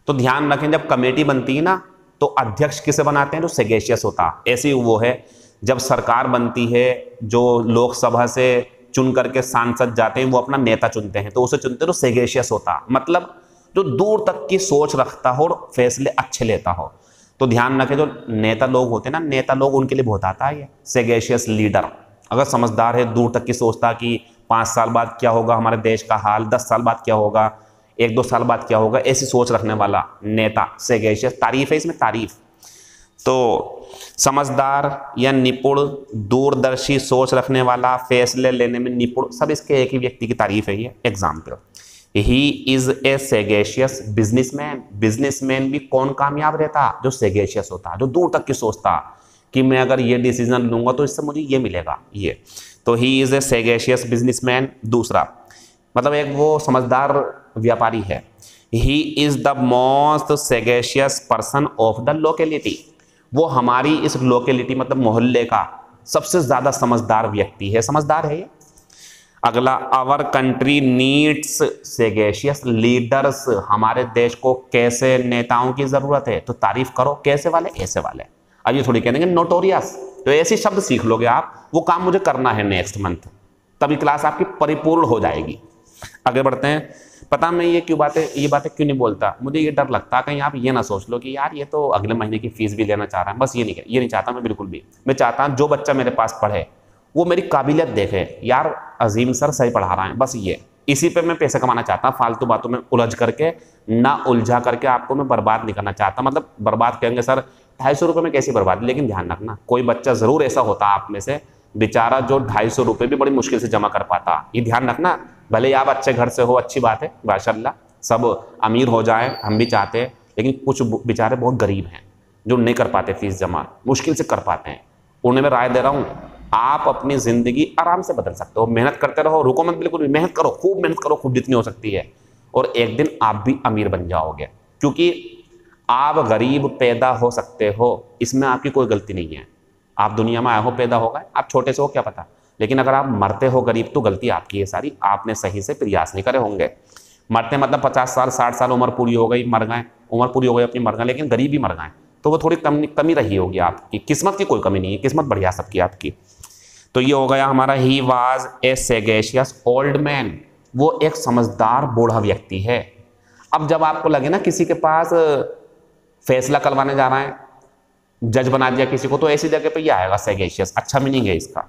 तो ध्यान रखें जब कमेटी बनती है ना, तो अध्यक्ष किसे बनाते हैं, जो सेगेशियस होता, ऐसे ही वो है। जब सरकार बनती है, जो लोकसभा से चुन करके सांसद जाते हैं, वो अपना नेता चुनते हैं, तो उसे चुनते हैं तो सेगेशियस होता, मतलब जो दूर तक की सोच रखता हो और फैसले अच्छे लेता हो। तो ध्यान रखें जो नेता लोग होते हैं ना, नेता लोग, उनके लिए बहुत आता है ये सेगेशियस लीडर। अगर समझदार है, दूर तक की सोचता कि 5 साल बाद क्या होगा हमारे देश का हाल, 10 साल बाद क्या होगा, 1-2 साल बाद क्या होगा, ऐसी सोच रखने वाला नेता सेगेशियस। तारीफ है इसमें, तारीफ। तो समझदार या निपुण, दूरदर्शी सोच रखने वाला, फैसले लेने में निपुण, सब इसके एक ही व्यक्ति की तारीफ है ये। Example, he is a sagacious businessman. Businessman भी कौन कामयाब रहता? जो सेगेशियस होता, जो दूर तक की सोचता कि मैं अगर ये डिसीजन लूंगा तो इससे मुझे ये मिलेगा, ये। तो ही इज ए सेगेशियस बिजनेसमैन। दूसरा मतलब एक वो समझदार व्यापारी है। He is the most sagacious person of the locality. वो हमारी इस लोकेलिटी मतलब मोहल्ले का सबसे ज्यादा समझदार व्यक्ति है, समझदार है ये। अगला, आवर कंट्री नीड्स सेगेशियस लीडर्स। हमारे देश को कैसे नेताओं की जरूरत है? तो तारीफ करो, कैसे वाले? ऐसे वाले। अब ये थोड़ी कहेंगे नोटोरियस, तो ऐसे शब्द सीख लोगे आप, वो काम मुझे करना है नेक्स्ट मंथ, तभी क्लास आपकी परिपूर्ण हो जाएगी। आगे बढ़ते हैं। पता मैं ये बातें क्यों नहीं बोलता, मुझे ये डर लगता है कहीं आप ये ना सोच लो कि यार ये तो अगले महीने की फीस भी लेना चाह रहा है। बस ये नहीं चाहता मैं बिल्कुल भी। मैं चाहता हूँ जो बच्चा मेरे पास पढ़े वो मेरी काबिलियत देखे, यार अजीम सर सही पढ़ा रहा है, बस ये इसी पे मैं पैसे कमाना चाहता हूँ। फालतू बातों में उलझ करके ना उलझा करके आपको मैं बर्बाद नहीं करना चाहता। मतलब बर्बाद कहेंगे सर 250 रुपये में कैसी बर्बाद, लेकिन ध्यान रखना कोई बच्चा जरूर ऐसा होता आप में से बेचारा जो 250 रुपये भी बड़ी मुश्किल से जमा कर पाता, ये ध्यान रखना। भले आप अच्छे घर से हो, अच्छी बात है, माशाल्लाह, सब अमीर हो जाए हम भी चाहते हैं, लेकिन कुछ बेचारे बहुत गरीब हैं जो नहीं कर पाते फीस जमा, मुश्किल से कर पाते हैं। उन्हें मैं राय दे रहा हूँ, आप अपनी जिंदगी आराम से बदल सकते हो, मेहनत करते रहो, रुको मत बिल्कुल भी, मेहनत करो खूब जितनी हो सकती है, और एक दिन आप भी अमीर बन जाओगे। क्योंकि आप गरीब पैदा हो सकते हो, इसमें आपकी कोई गलती नहीं है। आप दुनिया में आए हो, पैदा हो गए, आप छोटे से हो क्या पता, लेकिन अगर आप मरते हो गरीब तो गलती आपकी है सारी, आपने सही से प्रयास नहीं करे होंगे। मरते मतलब 50 साल 60 साल उम्र पूरी हो गई, मर गए, उम्र पूरी हो गई अपनी, मर गए, लेकिन गरीब ही मर गए, तो वो थोड़ी कमी रही होगी आपकी। किस्मत की कोई कमी नहीं है, किस्मत बढ़िया सबकी आपकी। तो ये हो गया हमारा he was a sagacious old man, वो एक समझदार बूढ़ा व्यक्ति है। अब जब आपको लगे ना किसी के पास फैसला करवाने जा रहा है, जज बना दिया किसी को, तो ऐसी जगह पे ये आएगा सेगेशियस, अच्छा मीनिंग है इसका।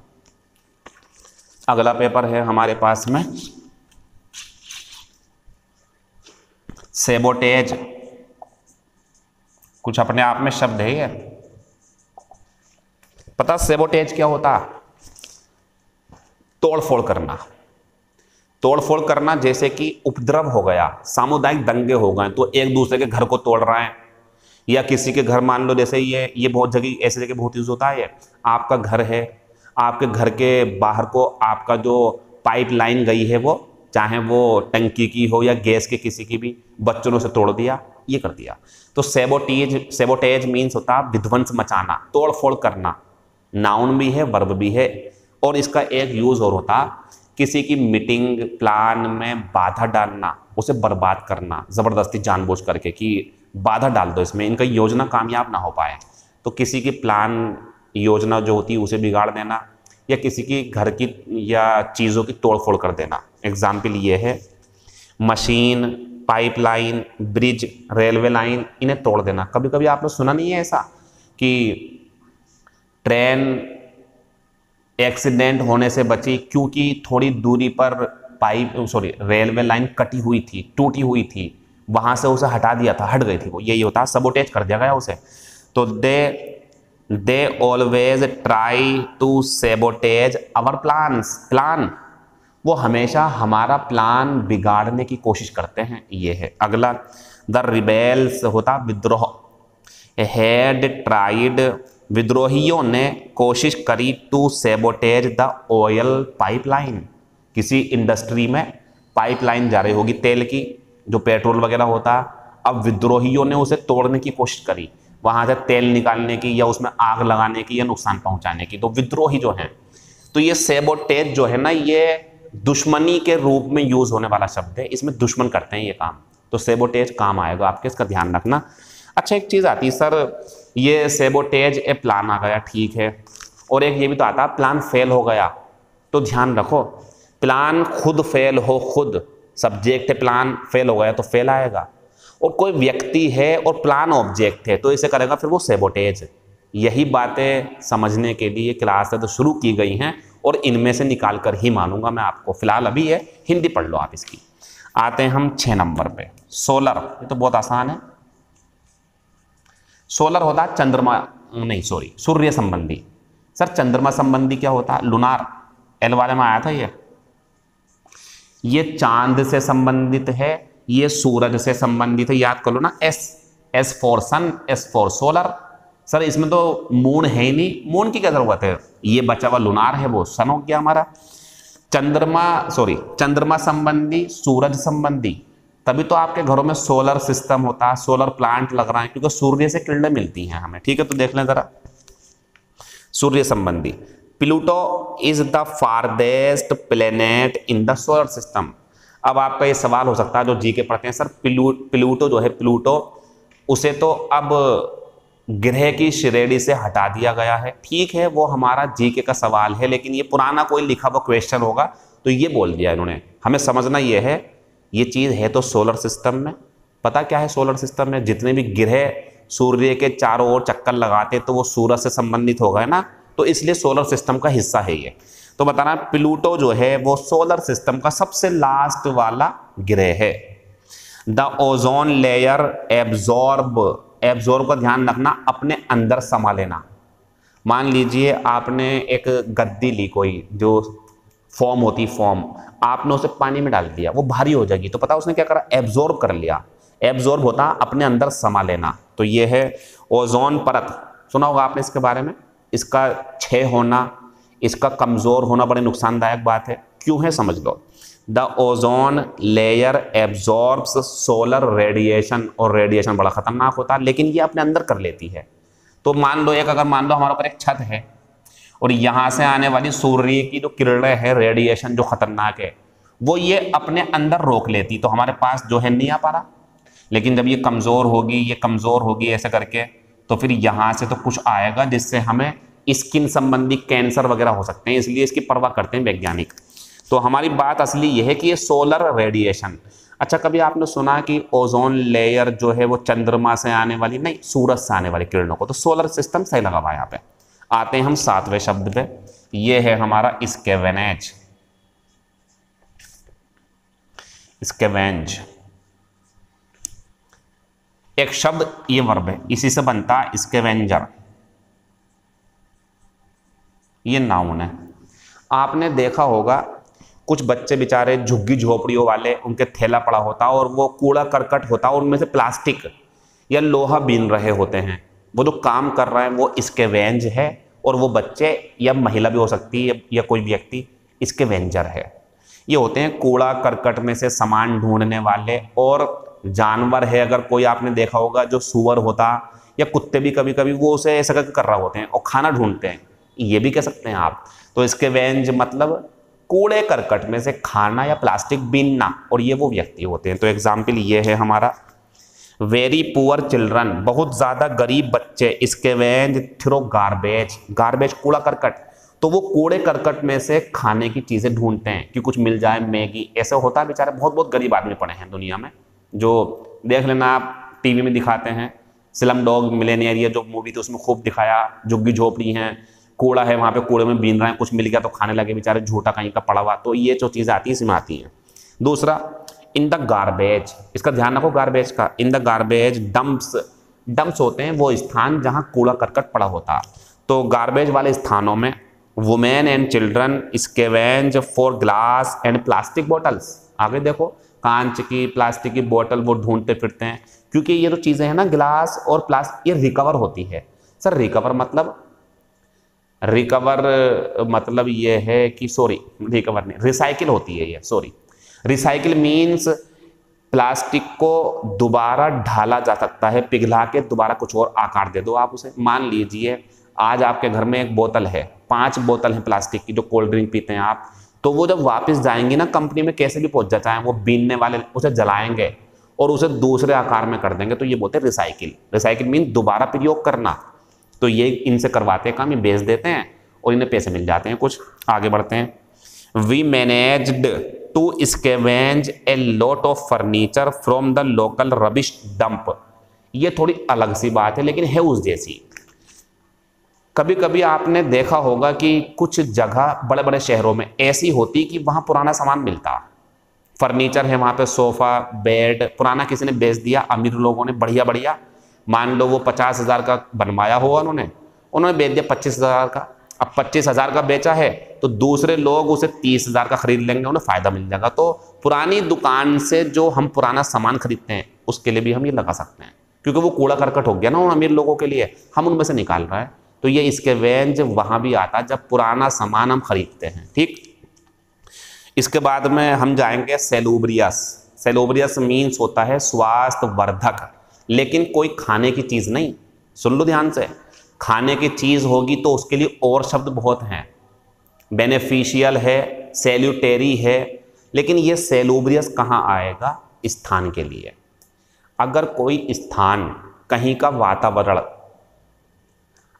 अगला पेपर है हमारे पास में सेबोटेज, कुछ अपने आप में शब्द है ये। पता सेबोटेज क्या होता? तोड़फोड़ करना। तोड़फोड़ करना जैसे कि उपद्रव हो गया, सामुदायिक दंगे हो गए, तो एक दूसरे के घर को तोड़ रहा है, या किसी के घर, मान लो जैसे ये बहुत जगह ऐसी जगह बहुत यूज होता है, आपका घर है, आपके घर के बाहर को आपका जो पाइप लाइन गई है, वो चाहे वो टंकी की हो या गैस के किसी की भी, बच्चों ने उसे तोड़ दिया, ये कर दिया। तो सेबोटेज मीन्स होता विध्वंस मचाना, तोड़ फोड़ करना, नाउन भी है वर्ब भी है। और इसका एक यूज और होता किसी की मीटिंग प्लान में बाधा डालना, उसे बर्बाद करना, जबरदस्ती जानबूझ करके कि बाधा डाल दो इसमें, इनका योजना कामयाब ना हो पाए, तो किसी की प्लान योजना जो होती है उसे बिगाड़ देना, या किसी की घर की या चीज़ों की तोड़फोड़ कर देना। एग्जाम्पल ये है machine, pipeline, bridge, railway line, इन्हें तोड़ देना। कभी कभी आपने सुना नहीं है ऐसा कि ट्रेन एक्सीडेंट होने से बची क्योंकि थोड़ी दूरी पर रेलवे लाइन कटी हुई थी, टूटी हुई थी, वहां से उसे हटा दिया था, हट गई थी वो, यही होता है, सबोटेज कर दिया गया उसे। तो they always try to sabotage our plan, वो हमेशा हमारा प्लान बिगाड़ने की कोशिश करते हैं, ये है। अगला, द रिबेल्स होता विद्रोह, हैड ट्राइड, विद्रोहियों ने कोशिश करी, to sabotage the oil pipeline, किसी इंडस्ट्री में पाइपलाइन जा रही होगी तेल की, जो पेट्रोल वगैरह होता, अब विद्रोहियों ने उसे तोड़ने की कोशिश करी, वहां से तेल निकालने की या उसमें आग लगाने की या नुकसान पहुंचाने की। तो विद्रोही जो हैं, तो ये सेबोटेज जो है ना, ये दुश्मनी के रूप में यूज होने वाला शब्द है, इसमें दुश्मन करते हैं ये काम, तो सेबोटेज काम आएगा आपके, इसका ध्यान रखना। अच्छा, एक चीज आती है सर, ये सेबोटेज ए प्लान आ गया, ठीक है, और एक ये भी तो आता है प्लान फेल हो गया, तो ध्यान रखो प्लान खुद फेल हो, खुद सब्जेक्ट है, प्लान फेल हो गया तो फेल आएगा, और कोई व्यक्ति है और प्लान ऑब्जेक्ट है तो इसे करेगा फिर वो सेबोटेज। यही बातें समझने के लिए क्लासें तो शुरू की गई हैं, और इनमें से निकाल कर ही मानूंगा मैं आपको। फिलहाल अभी है, हिंदी पढ़ लो आप इसकी। आते हैं हम 6 नंबर पे, सोलर, ये तो बहुत आसान है। सोलर होता है सूर्य संबंधी। सर चंद्रमा संबंधी क्या होता है? लुनार, एल वाले में आया था ये चांद से संबंधित है, ये सूरज से संबंधित है। याद कर लो ना, S for sun, S for solar. Sir इसमें तो मून है ही नहीं, मून की क्या जरूरत है, ये बचा हुआ लुनार है वो सन हो गया हमारा। चंद्रमा संबंधी, सूरज संबंधी, तभी तो आपके घरों में सोलर सिस्टम होता है, सोलर प्लांट लग रहा है, क्योंकि सूर्य से किरणें मिलती हैं हमें। ठीक है, तो देख लें जरा सूर्य संबंधी। Pluto is the farthest planet in the solar system. अब आपका ये सवाल हो सकता है जो जी के पढ़ते हैं, सर प्लूटो जो है, प्लूटो उसे तो अब ग्रह की श्रेणी से हटा दिया गया है। ठीक है, वो हमारा जीके का सवाल है, लेकिन ये पुराना कोई लिखा हुआ क्वेश्चन होगा तो ये बोल दिया इन्होंने। हमें समझना ये है, ये चीज़ है तो सोलर सिस्टम में। पता क्या है सोलर सिस्टम में, जितने भी ग्रह सूर्य के चारों ओर चक्कर लगाते तो वो सूरज से संबंधित हो गए ना, तो इसलिए सोलर सिस्टम का हिस्सा है ये। तो बताना प्लूटो जो है वो सोलर सिस्टम का सबसे लास्ट वाला ग्रह है। द ओजोन लेयर एब्जॉर्ब का ध्यान रखना, अपने अंदर समा लेना। मान लीजिए आपने एक गद्दी ली, कोई जो फॉर्म होती फॉर्म, आपने उसे पानी में डाल दिया, वो भारी हो जाएगी, तो पता उसने क्या करा, एब्जॉर्ब कर लिया। एब्जॉर्ब होता अपने अंदर समा लेना, तो ये है ओजोन परत। सुना होगा आपने इसके बारे में, इसका क्षय होना, इसका कमज़ोर होना बड़े नुकसानदायक बात है। क्यों है समझ लो। The ozone layer absorbs solar radiation, और रेडिएशन बड़ा खतरनाक होता है, लेकिन ये अपने अंदर कर लेती है। तो मान लो हमारे ऊपर एक छत है और यहाँ से आने वाली सूर्य की जो किरणें है, रेडिएशन जो खतरनाक है, वो ये अपने अंदर रोक लेती, तो हमारे पास जो है नहीं आ पा रहा। लेकिन जब ये कमज़ोर होगी ऐसे करके, तो फिर यहाँ से तो कुछ आएगा जिससे हमें स्किन संबंधी कैंसर वगैरह हो सकते हैं, इसलिए इसकी परवाह करते हैं वैज्ञानिक। तो हमारी बात असली ये है कि ये सोलर रेडिएशन। अच्छा, कभी आपने सुना कि ओजोन लेयर जो है वो चंद्रमा से आने वाली नहीं, सूरज से आने वाली किरणों को, तो सोलर सिस्टम सही लगा हुआ। यहाँ पे आते हैं हम 7वें शब्द पे, ये है हमारा स्कैवेंज। स्कैवेंज एक शब्द, ये वर्ब है, इसी से बनता है स्कैवेंजर, ये नाउन है। आपने देखा होगा कुछ बच्चे बेचारे झुग्गी झोपड़ियों वाले, उनके थैला पड़ा होता और वो कूड़ा करकट होता और उनमें से प्लास्टिक या लोहा बीन रहे होते हैं। वो जो काम कर रहा है वो स्कैवेंज है, और वो बच्चे या महिला भी हो सकती है या कोई व्यक्ति स्कैवेंजर है। ये होते हैं कूड़ा करकट में से सामान ढूंढने वाले। और जानवर है, अगर कोई आपने देखा होगा जो सूअर होता या कुत्ते भी कभी कभी वो उसे ऐसा कर रहा होते हैं और खाना ढूंढते हैं, ये भी कह सकते हैं आप। तो स्कैवेंज मतलब कूड़े करकट में से खाना या प्लास्टिक बीनना, और ये वो व्यक्ति होते हैं। तो एग्जाम्पल ये है हमारा, वेरी पुअर चिल्ड्रन, बहुत ज़्यादा गरीब बच्चे स्कैवेंज थ्रू गार्बेज। गार्बेज कूड़ा करकट, तो वो कूड़े करकट में से खाने की चीज़ें ढूंढते हैं कि कुछ मिल जाए, मैगी, ऐसे होता है। बेचारे बहुत बहुत गरीब आदमी पड़े हैं दुनिया में, जो देख लेना आप टीवी में दिखाते हैं, स्लम डॉग मिलियनेयर, ये जो मूवी थी उसमें खूब दिखाया, झुग्गी झोपड़ी हैं, कूड़ा है वहाँ पे, कूड़े में बीन रहे हैं, कुछ मिल गया तो खाने लगे बेचारे, झूठा कहीं का पड़ा हुआ। तो ये जो चीज़ें आती हैं इसमें आती हैं। दूसरा, इन द गार्बेज, इसका ध्यान रखो गार्बेज का। In the garbage dumps, dumps होते हैं वो स्थान जहाँ कूड़ा करकट पड़ा होता। तो गार्बेज वाले स्थानों में women and children scavenge for glass and plastic bottles. आगे देखो, कांच की, प्लास्टिक की बोतल वो ढूंढते फिरते हैं, क्योंकि ये जो चीज़ें हैं ना, ग्लास और प्लास्टिक, ये रिकवर होती है। सर रिकवर मतलब ये है कि, सॉरी रिकवर नहीं, रिसाइकिल होती है ये, सॉरी। रिसाइकिल मीन्स प्लास्टिक को दोबारा ढाला जा सकता है, पिघला के दोबारा कुछ और आकार दे दो आप उसे। मान लीजिए आज आपके घर में एक बोतल है, 5 बोतल है प्लास्टिक की जो कोल्ड ड्रिंक पीते हैं आप, तो वो जब वापस जाएंगी ना कंपनी में, कैसे भी पहुंच जाता है, वो बीनने वाले उसे जलाएंगे और उसे दूसरे आकार में कर देंगे, तो ये बोलते हैं रिसाइकिल। रिसाइकिल मीन दोबारा प्रयोग करना। तो ये इनसे करवाते हैं काम, ये बेच देते हैं और इन्हें पैसे मिल जाते हैं कुछ। आगे बढ़ते हैं। We managed to scavenge a lot of furniture from the local rubbish dump. ये थोड़ी अलग सी बात है लेकिन है उस जैसी। कभी कभी आपने देखा होगा कि कुछ जगह बड़े बड़े शहरों में ऐसी होती कि वहाँ पुराना सामान मिलता, फर्नीचर है वहाँ पे, सोफ़ा, बेड पुराना किसी ने बेच दिया, अमीर लोगों ने बढ़िया बढ़िया, मान लो वो 50,000 का बनवाया हुआ उन्होंने बेच दिया 25,000 का। अब 25,000 का बेचा है तो दूसरे लोग उसे 30,000 का खरीद लेंगे, उन्हें फायदा मिल जाएगा। तो पुरानी दुकान से जो हम पुराना सामान खरीदते हैं उसके लिए भी हम ये लगा सकते हैं, क्योंकि वो कूड़ा करकट हो गया ना उन अमीर लोगों के लिए, हम उनमें से निकाल रहे हैं। तो ये स्कैवेंज वहां भी आता है जब पुराना सामान हम खरीदते हैं। ठीक, इसके बाद में हम जाएंगे सेलूब्रियस। सेलूब्रियस मीन्स होता है स्वास्थ्य वर्धक, लेकिन कोई खाने की चीज नहीं। सुन लो ध्यान से, खाने की चीज होगी तो उसके लिए और शब्द बहुत हैं, बेनिफिशियल है, सैल्यूटेरी है, लेकिन ये सेलूब्रियस कहाँ आएगा? स्थान के लिए। अगर कोई स्थान, कहीं का वातावरण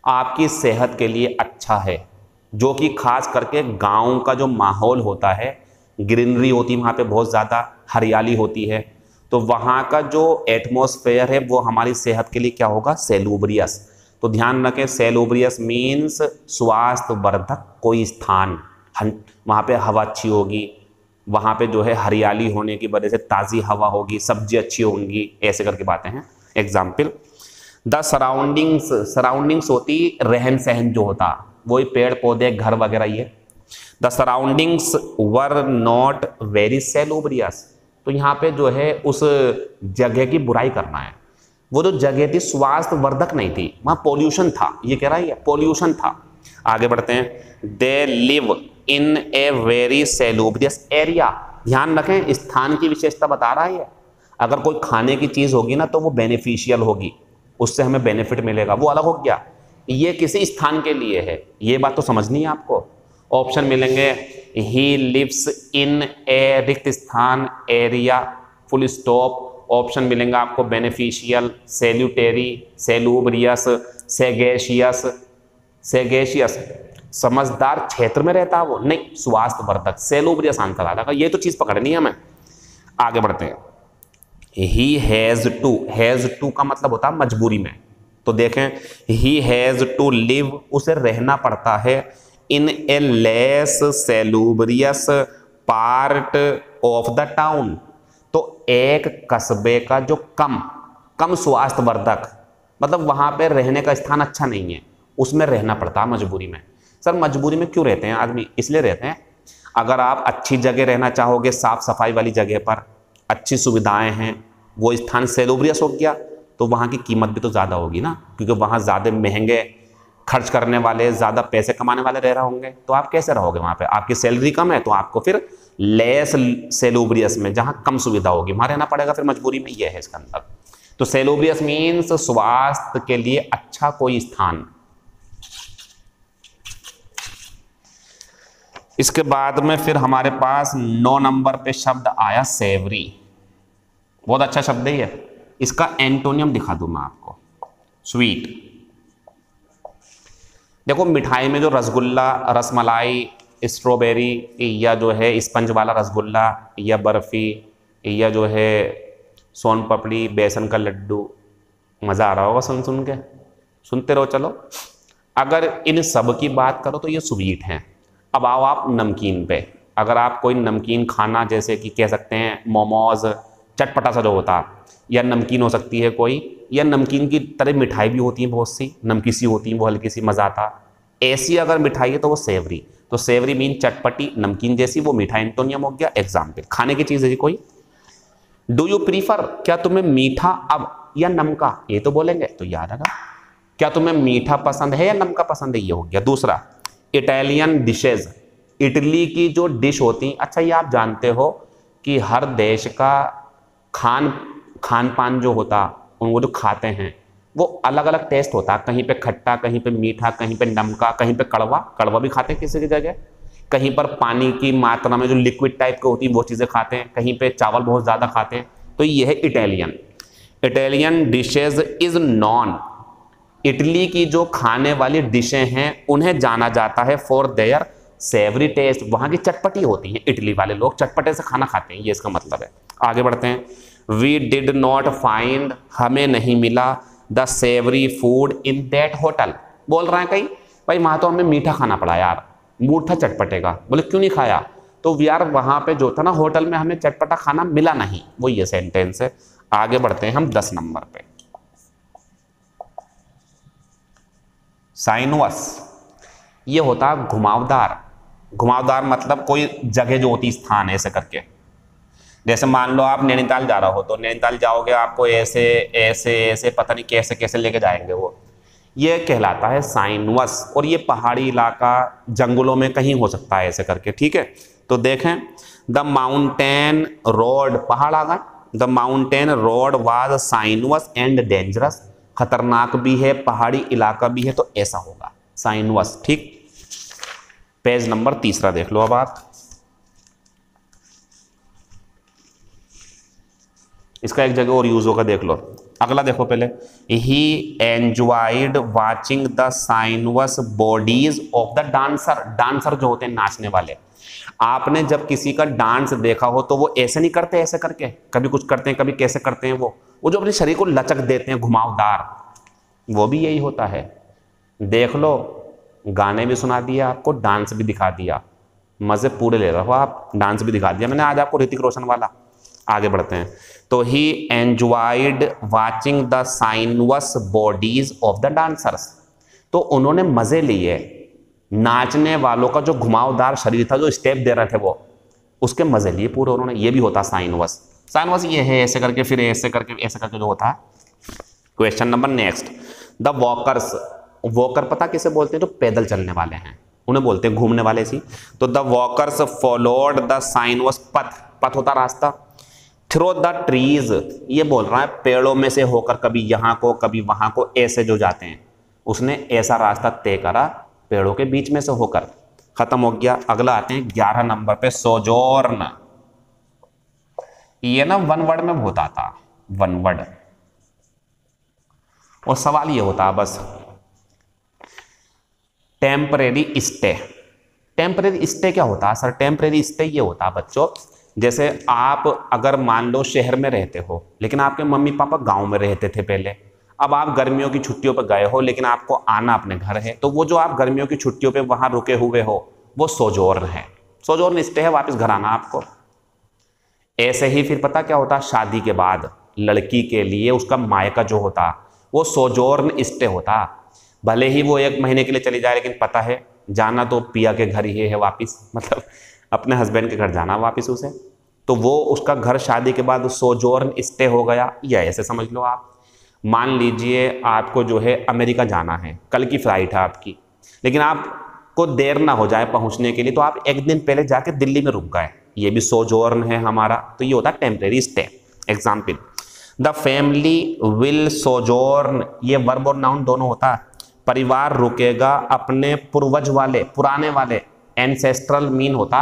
आपकी सेहत के लिए अच्छा है, जो कि खास करके गांव का जो माहौल होता है, ग्रीनरी होती है वहाँ पे, बहुत ज़्यादा हरियाली होती है, तो वहाँ का जो एटमॉस्फेयर है वो हमारी सेहत के लिए क्या होगा? सेलूब्रियस। तो ध्यान रखें, सेलूब्रियस मीन्स स्वास्थ्य वर्धक कोई स्थान, वहाँ पे हवा अच्छी होगी, वहाँ पे जो है हरियाली होने की वजह से ताज़ी हवा होगी, सब्जी अच्छी होंगी, ऐसे करके बातें हैं। एग्जाम्पल, द सराउंडिंग्स, सराउंडिंग्स होती रहन सहन जो होता, वही पेड़ पौधे घर वगैरह ये। The surroundings were not very salubrious, तो यहाँ पे जो है उस जगह की बुराई करना है, वो जो जगह थी स्वास्थ्य वर्धक नहीं थी, वहाँ पोल्यूशन था, ये कह रहा है पोल्यूशन था। आगे बढ़ते हैं, they live in a very salubrious area. ध्यान रखें, स्थान की विशेषता बता रहा है। अगर कोई खाने की चीज होगी ना तो वो बेनिफिशियल होगी, उससे हमें बेनिफिट मिलेगा, वो अलग हो गया। ये किसी स्थान के लिए है, ये बात तो समझनी है आपको। ऑप्शन मिलेंगे, ही लिव्स इन ए रिक्त स्थान एरिया, फुल स्टॉप। ऑप्शन मिलेंगे आपको बेनिफिशियल, सैल्यूटेरी, सेलूब्रियस, सेगेशियस। सेगेशियस समझदार क्षेत्र में रहता है वो, नहीं, स्वास्थ्य वर्धक, सेलूब्रियस आंसर आ जाएगा। ये तो चीज पकड़नी है हमें। आगे बढ़ते हैं, ही हैज टू का मतलब होता है मजबूरी में। तो देखें, ही हैज टू लिव, उसे रहना पड़ता है, in a less salubrious part of the town. तो एक कस्बे का जो कम स्वास्थ्यवर्धक, मतलब वहां पे रहने का स्थान अच्छा नहीं है, उसमें रहना पड़ता है मजबूरी में। सर मजबूरी में क्यों रहते हैं आदमी? इसलिए रहते हैं, अगर आप अच्छी जगह रहना चाहोगे, साफ सफाई वाली जगह पर, अच्छी सुविधाएं हैं, वो स्थान सेलूब्रियस हो गया, तो वहाँ की कीमत भी तो ज़्यादा होगी ना, क्योंकि वहाँ ज़्यादा महंगे खर्च करने वाले, ज़्यादा पैसे कमाने वाले रह रहे होंगे, तो आप कैसे रहोगे वहाँ पे? आपकी सैलरी कम है तो आपको फिर लेस सेलूब्रियस में, जहाँ कम सुविधा होगी, वहाँ रहना पड़ेगा फिर मजबूरी में। ये है इसका अंदर। तो सेलूब्रियस मीन्स स्वास्थ्य के लिए अच्छा कोई स्थान। इसके बाद में फिर हमारे पास 9 नंबर पे शब्द आया सेवरी। बहुत अच्छा शब्द है ये, इसका एंटोनियम दिखा दूं मैं आपको, स्वीट। देखो मिठाई में जो रसगुल्ला, रसमलाई, स्ट्रॉबेरी, या जो है स्पंज वाला रसगुल्ला, या बर्फी, या जो है सोन पपड़ी, बेसन का लड्डू, मज़ा आ रहा होगा सुन के, सुनते रहो। चलो, अगर इन सब की बात करो तो ये स्वीट हैं। अब आओ आप नमकीन पे। अगर आप कोई नमकीन खाना, जैसे कि कह सकते हैं मोमोज, चटपटा सा जो होता, या नमकीन हो सकती है कोई, या नमकीन की तरह मिठाई भी होती है बहुत सी, नमकीन सी होती है, वो हल्की सी, मज़ा आता। ऐसी अगर मिठाई है तो वो सेवरी। तो सेवरी मीन चटपटी, नमकीन जैसी, वो मीठा एंटोनियम हो गया। एग्जाम्पल, खाने की चीज़ है कोई। डू यू प्रीफर, क्या तुम्हें मीठा अब या नमका, ये तो बोलेंगे तो याद आएगा, क्या तुम्हें मीठा पसंद है या नमका पसंद है, ये हो गया। दूसरा, इटालियन डिशेज, इटली की जो डिश होती। अच्छा, ये आप जानते हो कि हर देश का खान पान जो होता, वो जो खाते हैं वो अलग अलग टेस्ट होता। कहीं पे खट्टा, कहीं पे मीठा, कहीं पे नमका, कहीं पे कड़वा भी खाते हैं किसी की जगह, कहीं पर पानी की मात्रा में जो लिक्विड टाइप की होती है वो चीज़ें खाते हैं, कहीं पे चावल बहुत ज़्यादा खाते हैं। तो ये है Italian. Italian dishes is non, Italy की जो खाने वाली डिशें हैं उन्हें जाना जाता है फॉर देयर सेवरी टेस्ट, वहाँ की चटपटी होती हैं, इटली वाले लोग चटपटे से खाना खाते हैं, ये इसका मतलब है। आगे बढ़ते हैं, वी डिड नॉट फाइंड, हमें नहीं मिला, the savoury food in that hotel. बोल रहे हैं कहीं, भाई वहाँ तो हमें मीठा खाना पड़ा यार, मूड था चटपटे का। बोले क्यों नहीं खाया? तो यार वहाँ पे जो था ना होटल में, हमें चटपटा खाना मिला नहीं, वो ये सेंटेंस है। आगे बढ़ते हैं हम 10 नंबर पे, साइनुअस। ये होता है घुमावदार। घुमावदार मतलब कोई जगह जो होती, स्थान ऐसे करके। जैसे मान लो आप नैनीताल जा रहा हो, तो नैनीताल जाओगे आपको ऐसे ऐसे ऐसे पता नहीं कैसे कैसे लेके जाएंगे वो, ये कहलाता है साइनवस। और ये पहाड़ी इलाका जंगलों में कहीं हो सकता है ऐसे करके, ठीक है। तो देखें, द माउंटेन रोड, पहाड़ आ गए, the mountain road was sinuous and dangerous, खतरनाक भी है, पहाड़ी इलाका भी है, तो ऐसा होगा साइनवस, ठीक। पेज नंबर 3 देख लो अब आप। इसका एक जगह और यूज होगा, देख लो। अगला देखो पहले, he enjoyed watching the sinuous bodies of the dancer. Dancer जो होते हैं नाचने वाले, आपने जब किसी का डांस देखा हो तो वो ऐसे नहीं करते ऐसे करके, कभी कुछ करते हैं कभी कैसे करते हैं, वो जो अपने शरीर को लचक देते हैं घुमावदार, वो भी यही होता है। देख लो, गाने भी सुना दिया आपको, डांस भी दिखा दिया, मजे पूरे ले रहे हो आप, डांस भी दिखा दिया मैंने आज आपको ऋतिक रोशन वाला। आगे बढ़ते हैं, तो he enjoyed watching the sinuous bodies of the dancers, तो उन्होंने मजे लिए नाचने वालों का जो घुमावदार शरीर था, जो स्टेप दे रहे थे वो, उसके मजे लिए पूरे उन्होंने। ये भी होता साइनवस। साइनवस ये है ऐसे करके, फिर ऐसे करके, ऐसे करके जो होता है। Question number next, the walkers. Walker पता किसे बोलते हैं? जो पैदल चलने वाले हैं उन्हें बोलते हैं घूमने वाले सी। तो द वॉकर्स फॉलोड द साइनवस, पथ, पथ होता रास्ता, थ्रू द ट्रीज, ये बोल रहा है पेड़ों में से होकर, कभी यहाँ को कभी वहां को, ऐसे जो जाते हैं, उसने ऐसा रास्ता तय करा पेड़ों के बीच में से होकर। खत्म हो गया। अगला आते हैं 11 नंबर पे, सोजोर्न। ये ना वन वर्ड में बहुत आता, वन वर्ड, और सवाल ये होता बस, टेम्परेरी स्टे। टेम्परेरी स्टे क्या होता है सर? टेम्परेरी स्टे ये होता है बच्चों, जैसे आप अगर मान लो शहर में रहते हो, लेकिन आपके मम्मी पापा गांव में रहते थे पहले, अब आप गर्मियों की छुट्टियों पर गए हो, लेकिन आपको आना अपने घर है, तो वो जो आप गर्मियों की छुट्टियों पे वहां रुके हुए हो, वो सोजोर्न है। सोजोर्न स्टे है, वापस घर आना आपको। ऐसे ही फिर पता क्या होता, शादी के बाद लड़की के लिए उसका मायका जो होता, वो सोजोर्न स्टे होता। भले ही वो 1 महीने के लिए चली जाए, लेकिन पता है जाना तो पिया के घर ही है वापिस, मतलब अपने हस्बैंड के घर जाना वापिस उसे, तो वो उसका घर शादी के बाद सोजोर्न स्टे हो गया। या ऐसे समझ लो आप, मान लीजिए आपको जो है अमेरिका जाना है, कल की फ्लाइट है आपकी, लेकिन आपको देर ना हो जाए पहुंचने के लिए, तो आप 1 दिन पहले जाके दिल्ली में रुक गए, ये भी सोजोर्न है हमारा। तो ये होता है temporary stay. Example, the family will sojourn, ये वर्ब और नाउन दोनों होता है। परिवार रुकेगा अपने पूर्वज वाले, पुराने वाले, एंसेस्ट्रल मीन होता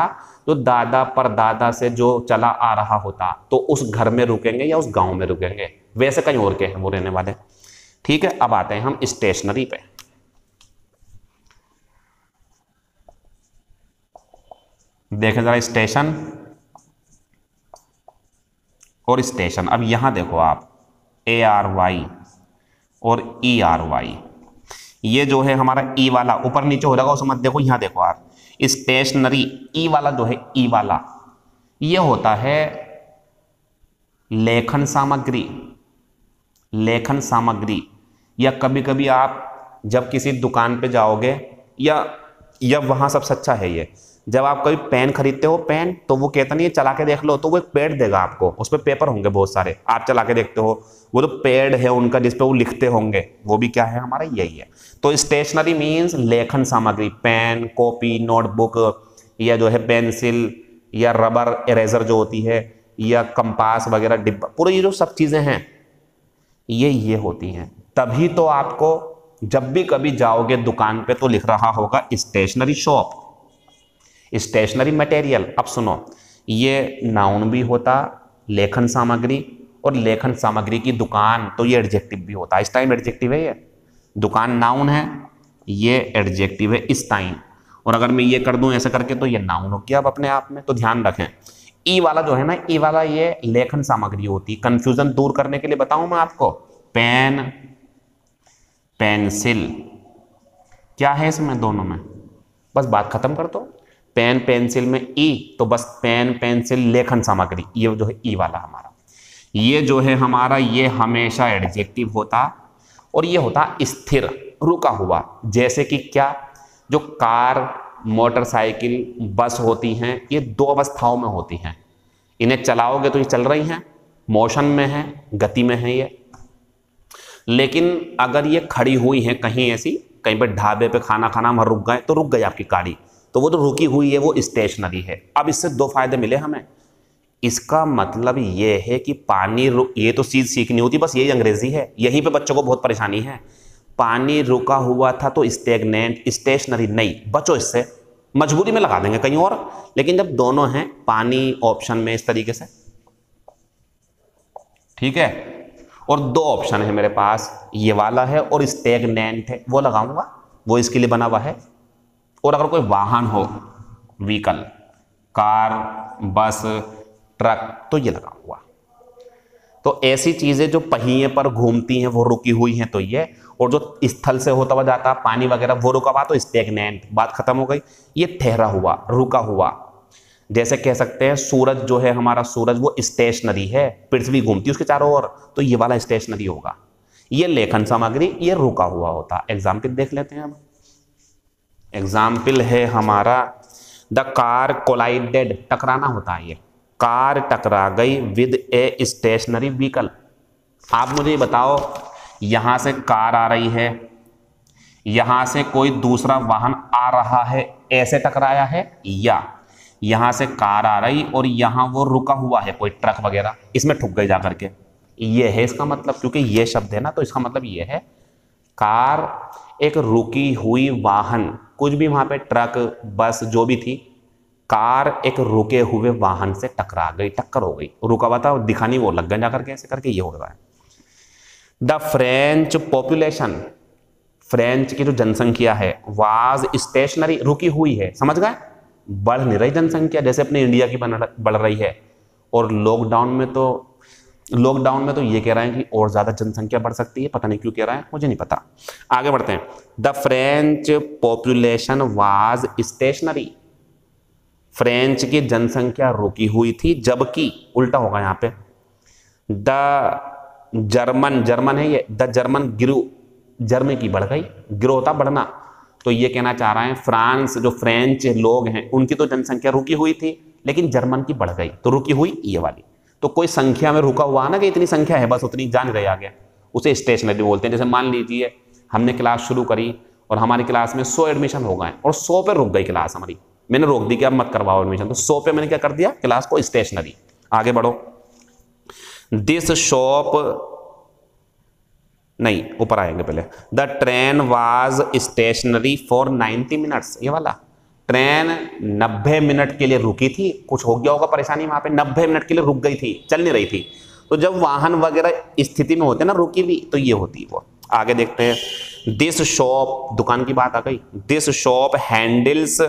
जो दादा परदादा से जो चला आ रहा होता, तो उस घर में रुकेंगे या उस गांव में रुकेंगे, वैसे कहीं और के हैं वो रहने वाले। ठीक है, अब आते हैं हम स्टेशनरी पे। देखें जरा स्टेशन और स्टेशन। अब यहां देखो आप, ARY और ERY, ये जो है हमारा ई वाला ऊपर नीचे हो जाएगा, उसे मत देखो, यहां देखो आप, स्टेशनरी। ई वाला जो है, ई वाला, ये होता है लेखन सामग्री। लेखन सामग्री, या कभी कभी आप जब किसी दुकान पे जाओगे, या वहां सबसे अच्छा है ये, जब आप कभी पेन खरीदते हो, पेन, तो वो कहता नहीं है चला के देख लो, तो वो एक पैड देगा आपको, उस पर पेपर होंगे बहुत सारे, आप चला के देखते हो, वो तो पैड है उनका जिसपे वो लिखते होंगे, वो भी क्या है हमारा, यही है। तो स्टेशनरी मीन्स लेखन सामग्री, पेन, कॉपी, नोटबुक, या जो है पेंसिल, या रबर इरेजर जो होती है, या कंपास वगैरह, डिब्बा, पूरे ये जो सब चीजें हैं, ये होती हैं। तभी तो आपको जब भी कभी जाओगे दुकान पे तो लिख रहा होगा स्टेशनरी शॉप, स्टेशनरी मटेरियल। अब सुनो, ये नाउन भी होता लेखन सामग्री, और लेखन सामग्री की दुकान, तो ये एडजेक्टिव भी होता है। इस टाइम एडजेक्टिव है, ये दुकान नाउन है, ये एडजेक्टिव है इस टाइम। और अगर मैं ये कर दूं ऐसे करके, तो ये नाउन हो गया अब अपने आप में। तो ध्यान रखें, ई वाला जो है ना, ई वाला ये लेखन सामग्री होती। कंफ्यूजन दूर करने के लिए बताऊं मैं आपको, पेन, पेंसिल, क्या है इसमें दोनों में, बस बात खत्म कर दो। पेन पेंसिल में ई, तो बस पेन पेंसिल लेखन सामग्री, ये जो है ई वाला हमारा, ये जो है हमारा, ये हमेशा एडजेक्टिव होता, और ये होता स्थिर, रुका हुआ। जैसे कि क्या, जो कार, मोटरसाइकिल, बस होती हैं, ये दो अवस्थाओं में होती हैं। इन्हें चलाओगे तो ये चल रही हैं, मोशन में है, गति में है ये। लेकिन अगर ये खड़ी हुई है कहीं ऐसी, कहीं पर ढाबे पे खाना खाना हम रुक गए तो रुक गई आपकी गाड़ी, तो वो जो रुकी हुई है वो स्टेशनरी है। अब इससे दो फायदे मिले हमें। इसका मतलब ये है कि पानी ये तो चीज सीखनी होती, बस यही अंग्रेजी है, यहीं पे बच्चों को बहुत परेशानी है। पानी रुका हुआ था तो स्टेगनेंट, स्टेशनरी नहीं, बचो इससे, मजबूरी में लगा देंगे कहीं और। लेकिन जब दोनों हैं, पानी ऑप्शन में इस तरीके से, ठीक है, और दो ऑप्शन है मेरे पास, ये वाला है और स्टेगनेंट है, वो लगाऊंगा, वो इसके लिए बना हुआ है। और अगर कोई वाहन हो, व्हीकल, कार, बस, ट्रक, तो ये लगाऊंगा। तो ऐसी चीजें जो पहिए पर घूमती हैं वो रुकी हुई हैं तो ये, और जो स्थल से होता हुआ जाता है पानी वगैरह वो रुका हुआ तो स्टेगनेंट, बात खत्म हो गई। ये ठहरा हुआ, रुका हुआ, जैसे कह सकते हैं सूरज जो है हमारा, सूरज वो स्टेशनरी है, पृथ्वी घूमती है उसके चारों ओर, तो ये वाला स्टेशनरी होगा। ये लेखन सामग्री, ये रुका हुआ होता। एग्जाम्पल देख लेते हैं अब। एग्जाम्पल है हमारा, द कार कोलाइडेड, टकराना होता है ये, कार टकरा गई विद ए स्टेशनरी व्हीकल। आप मुझे बताओ, यहां से कार आ रही है, यहां से कोई दूसरा वाहन आ रहा है, ऐसे टकराया है, या यहां से कार आ रही और यहां वो रुका हुआ है कोई ट्रक वगैरह, इसमें ठुक गई जाकर के, ये है इसका मतलब। क्योंकि ये शब्द है ना, तो इसका मतलब ये है कार एक रुकी हुई वाहन, कुछ भी वहां पे ट्रक, बस जो भी थी, कार एक रुके हुए वाहन से टकरा गई, टक्कर हो गई, रुका हुआ था, दिखानी वो लग गया जाकर के, ऐसे करके ये हो रहा है। द फ्रेंच पॉपुलेशन, फ्रेंच की जो जनसंख्या है, वाज स्टेशनरी, रुकी हुई है, समझ गए, बढ़ नहीं रही जनसंख्या जैसे अपने इंडिया की बढ़ रही है। और लॉकडाउन में तो ये कह रहे हैं कि और ज्यादा जनसंख्या बढ़ सकती है, पता नहीं क्यों कह रहे हैं, मुझे नहीं पता। आगे बढ़ते हैं। The French population was stationary, French की जनसंख्या रुकी हुई थी, जबकि उल्टा होगा यहाँ पे। द जर्मन, जर्मन है ये, द जर्मन ग्रू, जर्मनी की बढ़ गई, ग्रो होता बढ़ना, तो ये कहना चाह रहे हैं फ्रांस, जो फ्रेंच लोग हैं उनकी तो जनसंख्या रुकी हुई थी, लेकिन जर्मन की बढ़ गई, तो रुकी हुई ये वाली। तो कोई संख्या में रुका हुआ ना, कि इतनी संख्या है बस उतनी जान रहे आगे, उसे स्टेशनरी बोलते हैं। जैसे मान लीजिए हमने क्लास शुरू करी और हमारी क्लास में 100 एडमिशन हो गए और 100 पे रुक गई क्लास हमारी, मैंने रोक दी कि अब मत करवाओ एडमिशन, तो 100 पे मैंने क्या कर दिया, क्लास को स्टेशनरी। आगे बढ़ो। दिस शॉप, नहीं ऊपर आएंगे पहले। The train was stationary for 90 minutes, ये वाला, ट्रेन 90 मिनट के लिए रुकी थी, कुछ हो गया होगा परेशानी वहां पे, 90 मिनट के लिए रुक गई थी, चल नहीं रही थी। तो जब वाहन वगैरह स्थिति में होते ना रुकी हुई, तो ये होती वो। आगे देखते हैं। दिस शॉप, दुकान की बात आ गई। This shop handles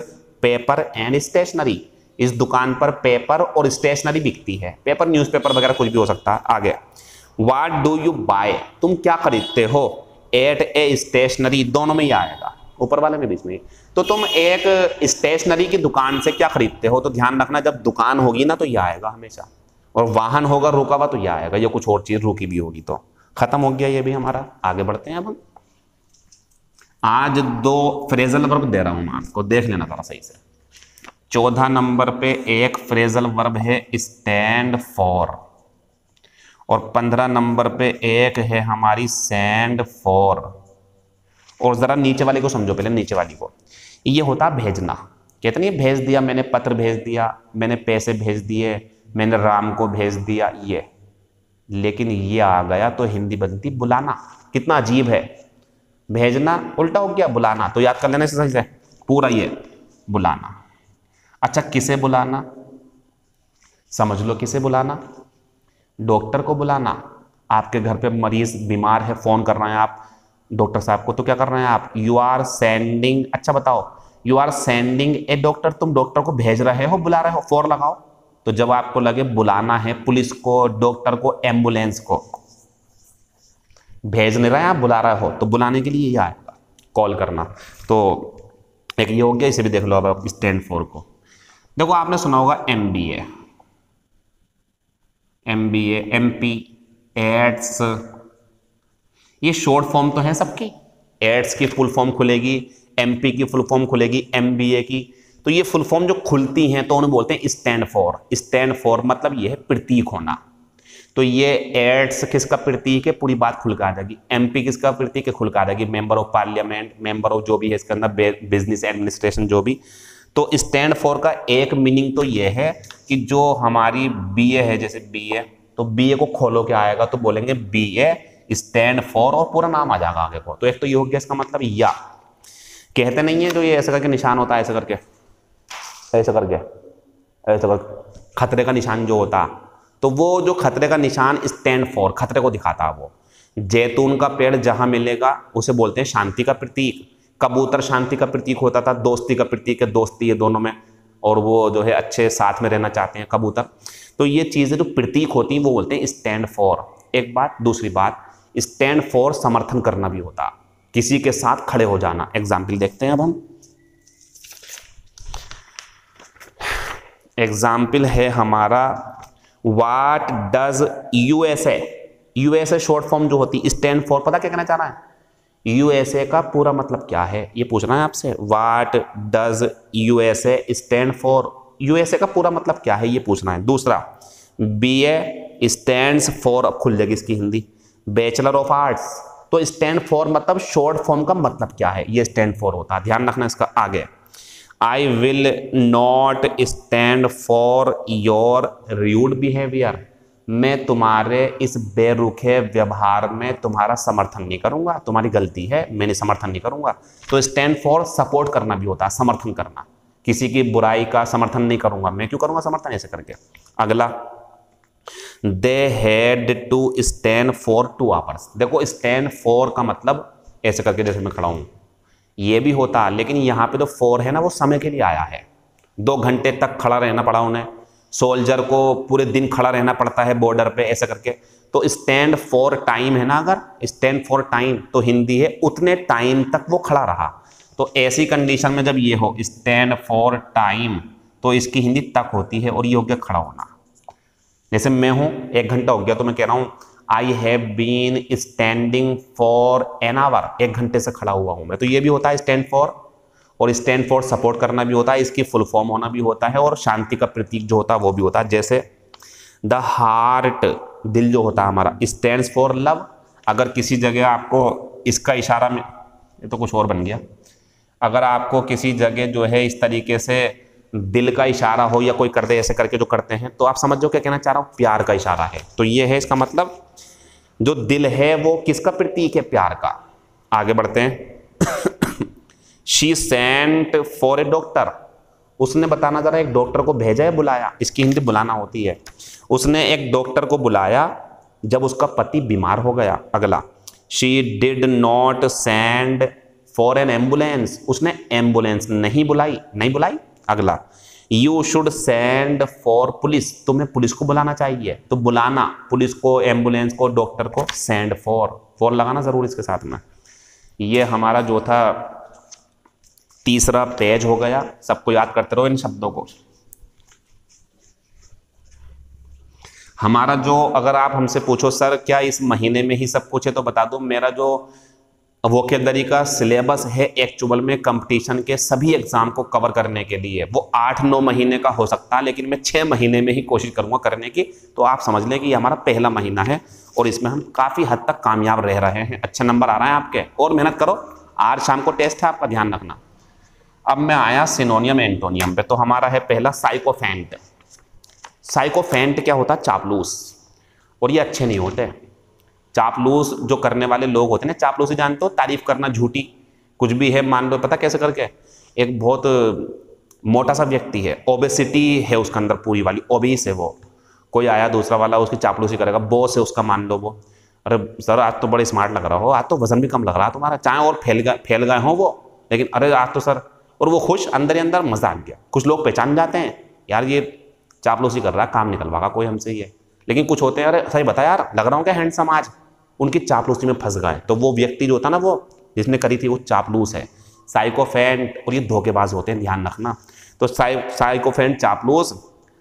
paper and stationery, इस दुकान पर पेपर और स्टेशनरी बिकती है, पेपर, न्यूज़पेपर वगैरह कुछ भी हो सकता है। आगे, व्हाट डू यू बाय, तुम क्या खरीदते हो, एट ए स्टेशनरी, दोनों में ही आएगा, ऊपर वाले में बीच में। तो तुम एक स्टेशनरी की दुकान से क्या खरीदते हो, तो ध्यान रखना जब दुकान होगी ना तो ये आएगा हमेशा, और वाहन होगा रुका हुआ तो ये आएगा, ये कुछ और चीज रुकी भी होगी। तो खत्म हो गया ये भी हमारा। आगे बढ़ते हैं। अब आज 2 फ्रेजल वर्ब दे रहा हूं मैं आपको, देख लेना जरा सही से। 14 नंबर पे एक फ्रेजल वर्ब है स्टैंड फॉर, और 15 नंबर पे एक है हमारी सेंड फॉर। और जरा नीचे वाली को समझो पहले, नीचे वाली को, ये होता भेजना, कहते नहीं भेज दिया, मैंने पत्र भेज दिया, मैंने पैसे भेज दिए, मैंने राम को भेज दिया, ये। लेकिन ये आ गया तो हिंदी बनती बुलाना, कितना अजीब है, भेजना उल्टा हो गया बुलाना, तो याद कर लेना सही से पूरा, ये बुलाना। अच्छा, किसे बुलाना, समझ लो किसे बुलाना, डॉक्टर को बुलाना। आपके घर पे मरीज बीमार है, फोन कर रहे हैं आप डॉक्टर साहब को, तो क्या कर रहे हैं आप, यू आर सेंडिंग, अच्छा बताओ, you are sending a doctor, तुम डॉक्टर को भेज रहे हो, बुला रहे हो, फॉर लगाओ। तो जब आपको लगे बुलाना है पुलिस को, डॉक्टर को, एम्बुलेंस को, भेज नहीं रहे हैं आप, बुला रहे हो, तो बुलाने के लिए ये आएगा, कॉल करना। तो एक ये हो गया, इसे भी देख लो अब स्टैंड फॉर को। देखो आपने सुना होगा MBA, MP, एड्स, ये शॉर्ट फॉर्म तो है सबकी। एड्स की फुल फॉर्म खुलेगी MP की फुल फॉर्म खुलेगी MBA की। तो ये फुल फॉर्म जो खुलती हैं तो उन्हें बोलते हैं स्टैंड फॉर। स्टैंड फॉर मतलब ये है प्रतीक होना। तो ये एड्स किसका प्रतीक है, पूरी बात खुल कर आ जाएगी। MP किसका प्रतीक है, खुल कर आ जाएगी। Member of parliament, member of जो भी है इसके अंदर बिजनेस एडमिनिस्ट्रेशन जो भी। तो स्टैंड फॉर का एक मीनिंग तो ये है कि जो हमारी BA है, जैसे BA, तो BA को खोलो क्या आएगा, तो बोलेंगे BA स्टैंड फॉर और पूरा नाम आ जाएगा आगे को। तो एक तो ये हो गया इसका मतलब या। कहते नहीं है जो ये ऐसा करके निशान होता है, ऐसा करके, ऐसा करके, ऐसा करके खतरे का निशान जो होता, तो वो जो खतरे का निशान स्टैंड फॉर, खतरे को दिखाता है वो। जैतून का पेड़ जहां मिलेगा उसे बोलते हैं शांति का प्रतीक। कबूतर शांति का प्रतीक होता था, दोस्ती का प्रतीक है, दोस्ती है दोनों में, और वो जो है अच्छे साथ में रहना चाहते हैं कबूतर। तो ये चीजें जो प्रतीक होती हैं वो बोलते हैं स्टैंड फॉर। एक बात। दूसरी बात, स्टैंड फॉर समर्थन करना भी होता, किसी के साथ खड़े हो जाना। एग्जाम्पल देखते हैं अब हम। एग्जाम्पल है हमारा what does USA। USA short form जो होती है स्टैंड फॉर, पता क्या कहना चाह रहा है, USA का पूरा मतलब क्या है ये पूछ रहा है आपसे। What does USA stand for, USA का पूरा मतलब क्या है ये पूछना है। दूसरा, BA स्टैंड्स फॉर, अब खुल जाएगी इसकी हिंदी, बैचलर ऑफ आर्ट्स। तो स्टैंड फॉर मतलब शॉर्ट फॉर्म का मतलब क्या है, ये स्टैंड फॉर होता है, ध्यान रखना इसका। आगे, I will not stand for your rude behaviour. मैं तुम्हारे इस बेरुखे व्यवहार में तुम्हारा समर्थन नहीं करूंगा, तुम्हारी गलती है, मैंने समर्थन नहीं करूंगा। तो स्टैंड फॉर सपोर्ट करना भी होता है, समर्थन करना, किसी की बुराई का समर्थन नहीं करूंगा, मैं क्यों करूंगा समर्थन, ऐसे करके। अगला, they had to stand for 2 hours. देखो स्टैंड फॉर का मतलब ऐसे करके, जैसे मैं खड़ा हूं, ये भी होता है, लेकिन यहाँ पे तो फॉर है ना, वो समय के लिए आया है। 2 घंटे तक खड़ा रहना पड़ा उन्हें, सोल्जर को पूरे दिन खड़ा रहना पड़ता है बॉर्डर पे, ऐसा करके। तो स्टैंड फॉर टाइम है ना, अगर स्टैंड फॉर टाइम तो हिंदी है उतने टाइम तक वो खड़ा रहा। तो ऐसी कंडीशन में जब ये हो स्टैंड फॉर टाइम, तो इसकी हिंदी तक होती है, और ये हो गया खड़ा होना। जैसे मैं हूं 1 घंटा हो गया, तो मैं कह रहा हूं I have been standing for an hour, 1 घंटे से खड़ा हुआ हूं मैं। तो ये भी होता है स्टैंड फॉर, और स्टैंड फॉर सपोर्ट करना भी होता है, इसकी फुल फॉर्म होना भी होता है, और शांति का प्रतीक जो होता है वो भी होता है। जैसे द हार्ट, दिल जो होता है हमारा, स्टैंड्स फॉर लव। अगर किसी जगह आपको इसका इशारा में, ये तो कुछ और बन गया, अगर आपको किसी जगह जो है इस तरीके से दिल का इशारा हो या कोई कर दे ऐसे करके जो करते हैं, तो आप समझ जाओ क्या कहना चाह रहा हूं, प्यार का इशारा है। तो ये है इसका मतलब, जो दिल है वो किसका प्रतीक है, प्यार का। आगे बढ़ते हैं। She sent for a doctor, उसने, बताना जरा, एक डॉक्टर को भेजा है, बुलाया, इसकी हिंदी बुलाना होती है। उसने एक डॉक्टर को बुलाया जब उसका पति बीमार हो गया। अगला, she did not send for an ambulance, उसने एम्बुलेंस नहीं बुलाई। अगला, you should send for police, तुम्हें पुलिस को बुलाना चाहिए। तो बुलाना, पुलिस को, एम्बुलेंस को, डॉक्टर को, सेंड फॉर लगाना जरूर इसके साथ में। ये हमारा जो था 3रा पेज हो गया। सबको याद करते रहो इन शब्दों को। हमारा जो, अगर आप हमसे पूछो सर क्या इस महीने में ही सब कुछ है, तो बता दूं, मेरा जो वोकैबुलरी का सिलेबस है एक्चुअल में कंपटीशन के सभी एग्जाम को कवर करने के लिए, वो 8-9 महीने का हो सकता है, लेकिन मैं 6 महीने में ही कोशिश करूंगा करने की। तो आप समझ लें कि ये हमारा पहला महीना है, और इसमें हम काफ़ी हद तक कामयाब रह रहे हैं। अच्छे नंबर आ रहे हैं आपके, और मेहनत करो। आज शाम को टेस्ट है आपका, ध्यान रखना। अब मैं आया सिनोनियम एंटोनियम पे। तो हमारा है पहला साइकोफेंट। साइकोफेंट क्या होता है, चापलूस, और ये अच्छे नहीं होते। चापलूस जो करने वाले लोग होते हैं ना, चापलूसी जानते हो, तारीफ करना झूठी, कुछ भी है मान लो, पता कैसे करके, एक बहुत मोटा सा व्यक्ति है, ओबेसिटी है उसके अंदर पूरी वाली, ओबीस है वो, कोई आया दूसरा वाला उसकी चापलूसी करेगा, बॉस है उसका मान लो वो, अरे सर आज तो बड़े स्मार्ट लग रहा हो, आज तो वजन भी कम लग रहा है तुम्हारा, चाहे और फैल गए हो वो, लेकिन अरे आज तो सर, और वो खुश, अंदर ही अंदर मजा आ गया। कुछ लोग पहचान जाते हैं, यार ये चापलूसी कर रहा है, काम निकलवागा कोई हमसे ये। लेकिन कुछ होते हैं, अरे सही बता यार, लग रहा हूँ क्या हैंडसम आज, उनकी चापलूसी में फंस गए। तो वो व्यक्ति जो होता ना, वो जिसने करी थी, वो चापलूस है, साइकोफेंट, और ये धोखेबाज होते हैं, ध्यान रखना। तो साइकोफेंट चापलूस,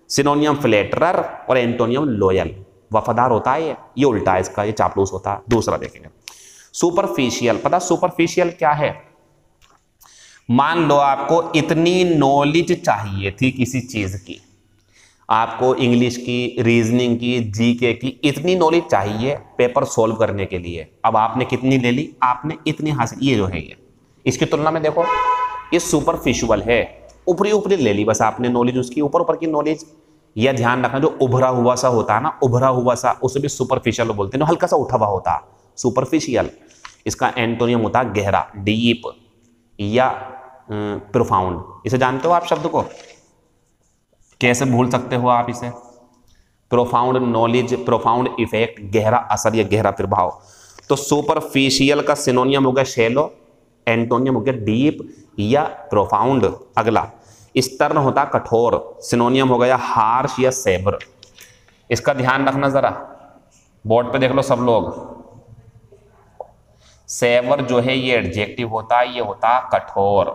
सिनोनियम फ्लैटरर, और एंटोनियम लॉयल, वफादार होता है ये उल्टा है इसका, ये चापलूस होता है। दूसरा देखेंगे सुपरफिशियल। पता सुपरफिशियल क्या है? मान लो आपको इतनी नॉलेज चाहिए थी किसी चीज की, आपको इंग्लिश की, रीजनिंग की, जीके की इतनी नॉलेज चाहिए पेपर सॉल्व करने के लिए। अब आपने कितनी ले ली? आपने इतनी हासिल, ये जो है ये इसकी तुलना में देखो ये सुपरफिशियल है, ऊपरी ऊपरी ले ली बस आपने नॉलेज, उसकी ऊपर ऊपर की नॉलेज। यह ध्यान रखना जो उभरा हुआ सा होता है ना, उभरा हुआ सा, उसे भी सुपरफिशियल बोलते हैं, हल्का सा उठा हुआ होता सुपरफिशियल। इसका एंटोनियम होता है गहरा, डीप या प्रोफाउंड। इसे जानते हो आप शब्द को? कैसे भूल सकते हो आप इसे? प्रोफाउंड नॉलेज, प्रोफाउंड इफेक्ट, गहरा असर या गहरा प्रभाव। तो सुपरफिशियल का सिनोनियम हो गया शैलो, एंटोनियम हो गया डीप या प्रोफाउंड। अगला स्तर्ण होता कठोर, सिनोनियम हो गया हार्श या सेवर। इसका ध्यान रखना जरा, बोर्ड पे देख लो सब लोग। सेवर जो है ये एडजेक्टिव होता है, ये होता कठोर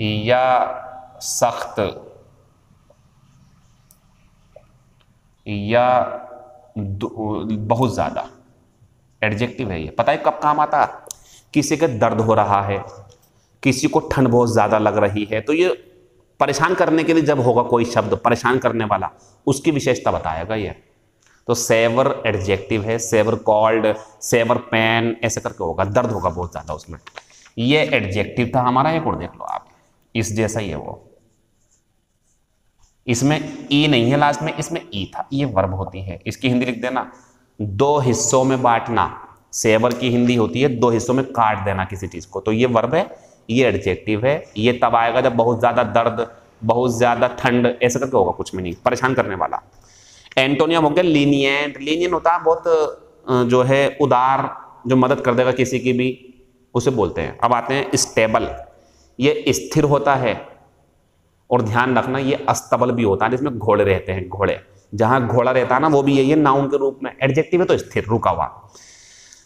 या सख्त या बहुत ज्यादा, एडजेक्टिव है ये। पता है कब काम आता? किसी के दर्द हो रहा है, किसी को ठंड बहुत ज्यादा लग रही है, तो ये परेशान करने के लिए जब होगा कोई शब्द परेशान करने वाला, उसकी विशेषता बताएगा ये। तो सेवर एडजेक्टिव है, सेवर कॉल्ड, सेवर पेन, ऐसे करके होगा, दर्द होगा बहुत ज्यादा उसमें। ये एडजेक्टिव था हमारा। एक और देख लो आप, इस जैसा ही है वो, इसमें ई नहीं है लास्ट में, इसमें ई था, ये वर्ब होती है। इसकी हिंदी लिख देना, दो हिस्सों में बांटना। सेवर की हिंदी होती है दो हिस्सों में काट देना किसी चीज को, तो ये वर्ब है, ये एडजेक्टिव है। ये तब आएगा जब बहुत ज्यादा दर्द, बहुत ज्यादा ठंड, ऐसे करके होगा, कुछ में नहीं, परेशान करने वाला। एंटोनियम हो गया लीनियंट, लीनियंट होता है बहुत जो है उदार, जो मदद कर देगा किसी की भी, उसे बोलते हैं। अब आते हैं स्टेबल, ये स्थिर होता है, और ध्यान रखना ये अस्तबल भी होता है, जिसमें घोड़े रहते हैं, घोड़े, जहां घोड़ा रहता है ना वो भी यही है नाउन के रूप में। एडजेक्टिव है तो स्थिर, रुका हुआ।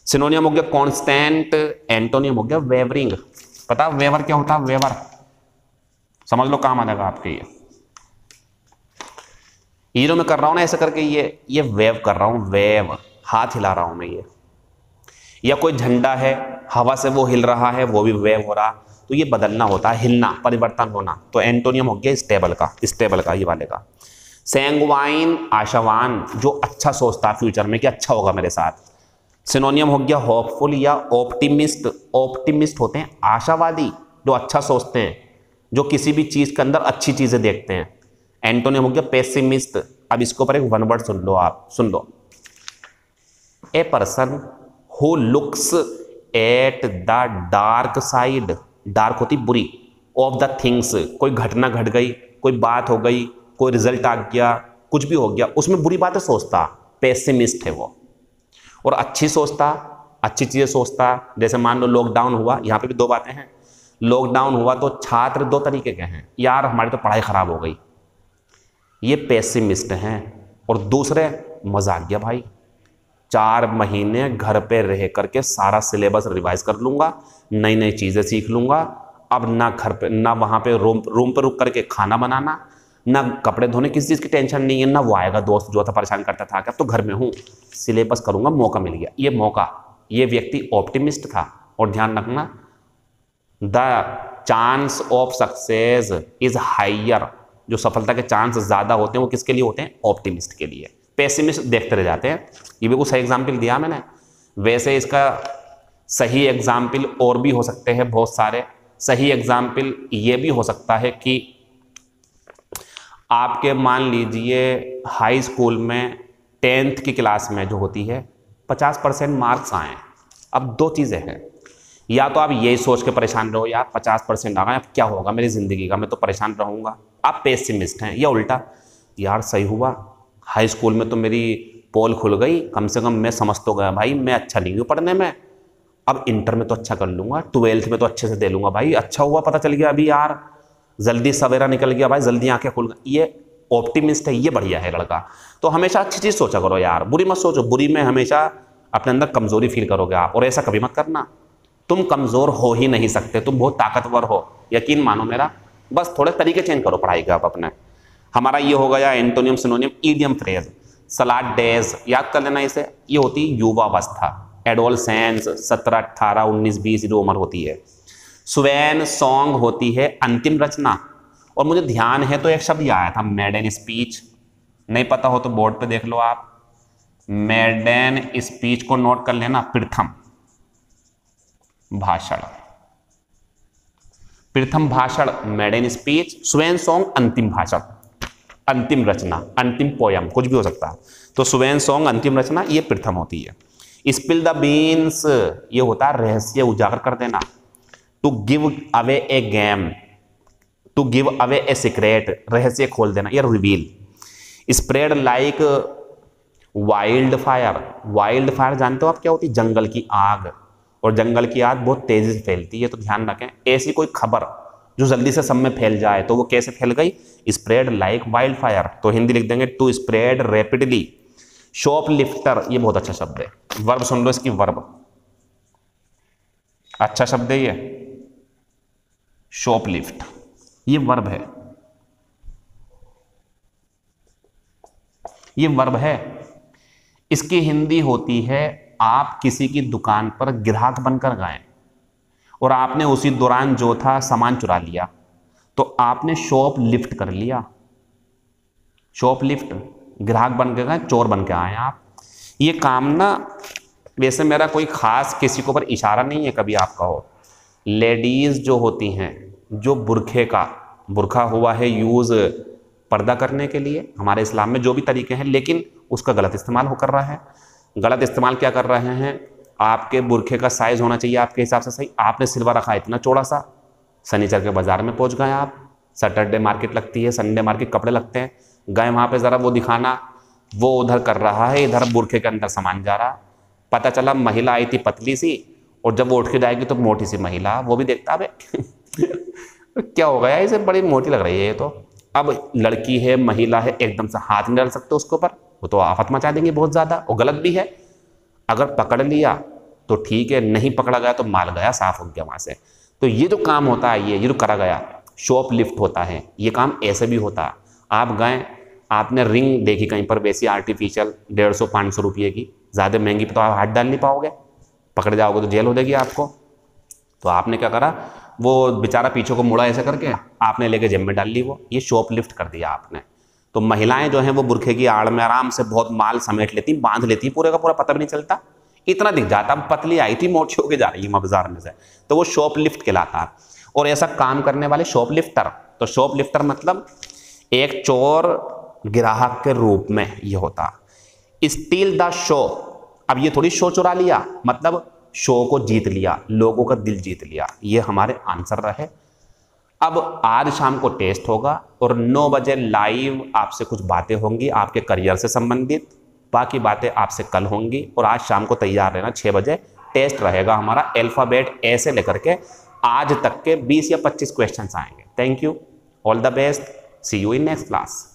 सिनोनियम हो गया कांस्टेंट, एंटोनियम हो गया वेवरिंग। पता वेवर क्या होता है? वेवर समझ लो, काम आ जाएगा आपके ये जो मैं कर रहा हूं ना ऐसे करके, ये वेव कर रहा हूं, वेव, हाथ हिला रहा हूं मैं ये। या कोई झंडा है, हवा से वो हिल रहा है, वो भी वेव हो रहा, तो ये बदलना होता है, हिलना, परिवर्तन होना। तो एंटोनियम हो गया स्टेबल का, स्टेबल का ये वाले का। सैंगवाइन आशावान, जो अच्छा सोचता है फ्यूचर में कि अच्छा होगा मेरे साथ। सिनोनियम हो गया होपफुल या ऑप्टिमिस्ट, ऑप्टिमिस्ट होते हैं आशावादी, जो अच्छा सोचते हैं, जो किसी भी चीज के अंदर अच्छी चीजें देखते हैं। एंटोनियम हो गया पेसिमिस्ट। अब इसके ऊपर एक वन वर्ड सुन लो आप, सुन लो। A person who looks at the dark side, dark होती बुरी, ऑफ द थिंग्स, कोई घटना घट गई, कोई बात हो गई, कोई रिजल्ट आ गया, कुछ भी हो गया, उसमें बुरी बातें सोचता, पेसिमिस्ट है वो। और अच्छी सोचता, अच्छी चीजें सोचता। जैसे मान लो लॉकडाउन हुआ, यहाँ पे भी दो बातें हैं। लॉकडाउन हुआ तो छात्र दो तरीके के हैं, यार हमारी तो पढ़ाई खराब हो गई, ये पेसिमिस्ट हैं। और दूसरे मजाकिया भाई, 4 महीने घर पे रह करके सारा सिलेबस रिवाइज कर लूंगा, नई नई चीजें सीख लूंगा, अब ना घर पे, ना वहां पे रूम पे रुक करके खाना बनाना, ना कपड़े धोने, किसी चीज की टेंशन नहीं है, ना वो आएगा दोस्त जो था परेशान करता था, अब तो घर में हूं, सिलेबस करूंगा, मौका मिल गया। ये मौका, ये व्यक्ति ऑप्टिमिस्ट था। और ध्यान रखना, the chance of success is higher, जो सफलता के चांस ज्यादा होते हैं वो किसके लिए होते हैं? ऑप्टिमिस्ट के लिए। पेसिमिस्ट देखते रह जाते हैं। ये भी कुछ सही एग्जाम्पल दिया मैंने, वैसे इसका सही एग्जाम्पल और भी हो सकते हैं बहुत सारे। सही एग्जाम्पल ये भी हो सकता है कि आपके मान लीजिए हाई स्कूल में 10th की क्लास में जो होती है 50% मार्क्स आए। अब दो चीज़ें हैं, या तो आप यही सोच के परेशान रहो यार 50% आ गए, अब क्या होगा मेरी ज़िंदगी का, मैं तो परेशान रहूँगा, आप पेसिमिस्ट हैं। या उल्टा, यार सही हुआ हाई स्कूल में तो मेरी पोल खुल गई, कम से कम मैं समझ तो गया भाई मैं अच्छा नहीं हूँ पढ़ने में, अब इंटर में तो अच्छा कर लूँगा, 12th में तो अच्छे से दे लूँगा भाई, अच्छा हुआ पता चल गया अभी यार, जल्दी सवेरा निकल गया भाई, जल्दी आंखें खुल गई। ये ऑप्टिमिस्ट है, ये बढ़िया है लड़का। तो हमेशा अच्छी चीज़ सोचा करो यार, बुरी मत सोचो, बुरी में हमेशा अपने अंदर कमजोरी फील करोगे आप, और ऐसा कभी मत करना। तुम कमजोर हो ही नहीं सकते, तुम बहुत ताकतवर हो, यकीन मानो मेरा। बस थोड़े तरीके चेंज करो पढ़ाई के आप अपने। हमारा ये हो गया antonym सिनोनियम, idiom phrase. Salad days याद कर लेना इसे, ये होती युवावस्था, एडोलसेंस 17, 18, 19, 20 जो उम्र होती है। स्वैन सॉन्ग होती है अंतिम रचना। और मुझे ध्यान है तो एक शब्द आया था मेडन स्पीच, नहीं पता हो तो बोर्ड पे देख लो आप। मेडन स्पीच को नोट कर लेना, प्रथम भाषण, प्रथम भाषण मेडन स्पीच, स्वैन सॉन्ग अंतिम भाषण, अंतिम रचना, अंतिम पोयम, कुछ भी हो सकता है। तो स्वैन सॉन्ग अंतिम रचना ये प्रथम होती है। स्पिल द बीन्स ये होता है रहस्य उजागर कर देना। To give away a game, to give away a secret, रहस्य खोल देना, ये reveal. Spread like wildfire, wildfire जानते हो आप क्या होती है? जंगल की आग, और जंगल की आग बहुत तेजी से फैलती है, तो ध्यान रखें ऐसी कोई खबर जो जल्दी से सब में फैल जाए तो वो कैसे फैल गई? Spread like wildfire. तो हिंदी लिख देंगे to spread rapidly. Shoplifter ये बहुत अच्छा शब्द है, वर्ब सुन लो इसकी, वर्ब अच्छा शब्द है ये, शॉप लिफ्ट ये वर्ब है, ये वर्ब है। इसकी हिंदी होती है आप किसी की दुकान पर ग्राहक बनकर गए और आपने उसी दौरान जो था सामान चुरा लिया, तो आपने शॉप लिफ्ट कर लिया। शॉप लिफ्ट, ग्राहक बन के गए, चोर बन के आए आप। ये काम ना वैसे मेरा कोई खास किसी के ऊपर इशारा नहीं है, कभी आपका हो। लेडीज जो होती हैं, जो बुरखा हुआ है यूज पर्दा करने के लिए, हमारे इस्लाम में जो भी तरीके हैं, लेकिन उसका गलत इस्तेमाल हो कर रहा है। गलत इस्तेमाल क्या कर रहे हैं? आपके बुरखे का साइज होना चाहिए आपके हिसाब से सही, आपने सिलवा रखा इतना चौड़ा सा। शनिचर के बाजार में पहुंच गए आप, सैटरडे मार्केट लगती है, संडे मार्केट कपड़े लगते हैं, गए वहां पे जरा वो दिखाना, वो उधर कर रहा है, इधर बुरखे के अंदर सामान जा रहा। पता चला महिला आई थी पतली सी, और जब वो उठ के जाएगी तो मोटी सी महिला, वो भी देखता है क्या हो गया, इसे बड़ी मोटी लग रही है ये तो। अब लड़की है, महिला है, एकदम से हाथ नहीं डाल सकते उसके ऊपर, वो तो आफत मचा देंगे बहुत ज्यादा, और गलत भी है। अगर पकड़ लिया तो ठीक है, नहीं पकड़ा गया तो माल गया, साफ हो गया वहां से। तो ये जो काम होता है, ये जो करा गया शॉप लिफ्ट होता है, ये काम ऐसे भी होता है। आप गए, आपने रिंग देखी कहीं पर वैसी आर्टिफिशियल 150-500 रुपये की, ज़्यादा महंगी पे तो आप हाथ डाल नहीं पाओगे, पकड़ जाओगे तो जेल हो जाएगी आपको। तो आपने क्या करा, वो बेचारा पीछे को मुड़ा ऐसे करके आपने लेके जेब में डाल ली, वो ये शॉप लिफ्ट कर दिया आपने। तो महिलाएं जो हैं वो बुरखे की आड़ में आराम से बहुत माल समेट लेती, बांध लेती, पूरे का पूरा पता भी नहीं चलता, इतना दिख जाता। पतली आई थी, मोटी होके जा रही है बाजार में से, तो वो शॉप लिफ्ट कहलाता है। और ऐसा काम करने वाले शॉप लिफ्टर, तो शॉप लिफ्टर मतलब एक चोर ग्राहक के रूप में ये होता। स्टील द शो, अब ये थोड़ी शो चुरा लिया, मतलब शो को जीत लिया, लोगों का दिल जीत लिया, ये हमारे आंसर रहे। अब आज शाम को टेस्ट होगा और 9 बजे लाइव आपसे कुछ बातें होंगी आपके करियर से संबंधित, बाकी बातें आपसे कल होंगी। और आज शाम को तैयार रहना, 6 बजे टेस्ट रहेगा हमारा, अल्फाबेट ए से लेकर के आज तक के 20 या 25 क्वेश्चंस आएंगे। Thank you, all the best, see you in next class.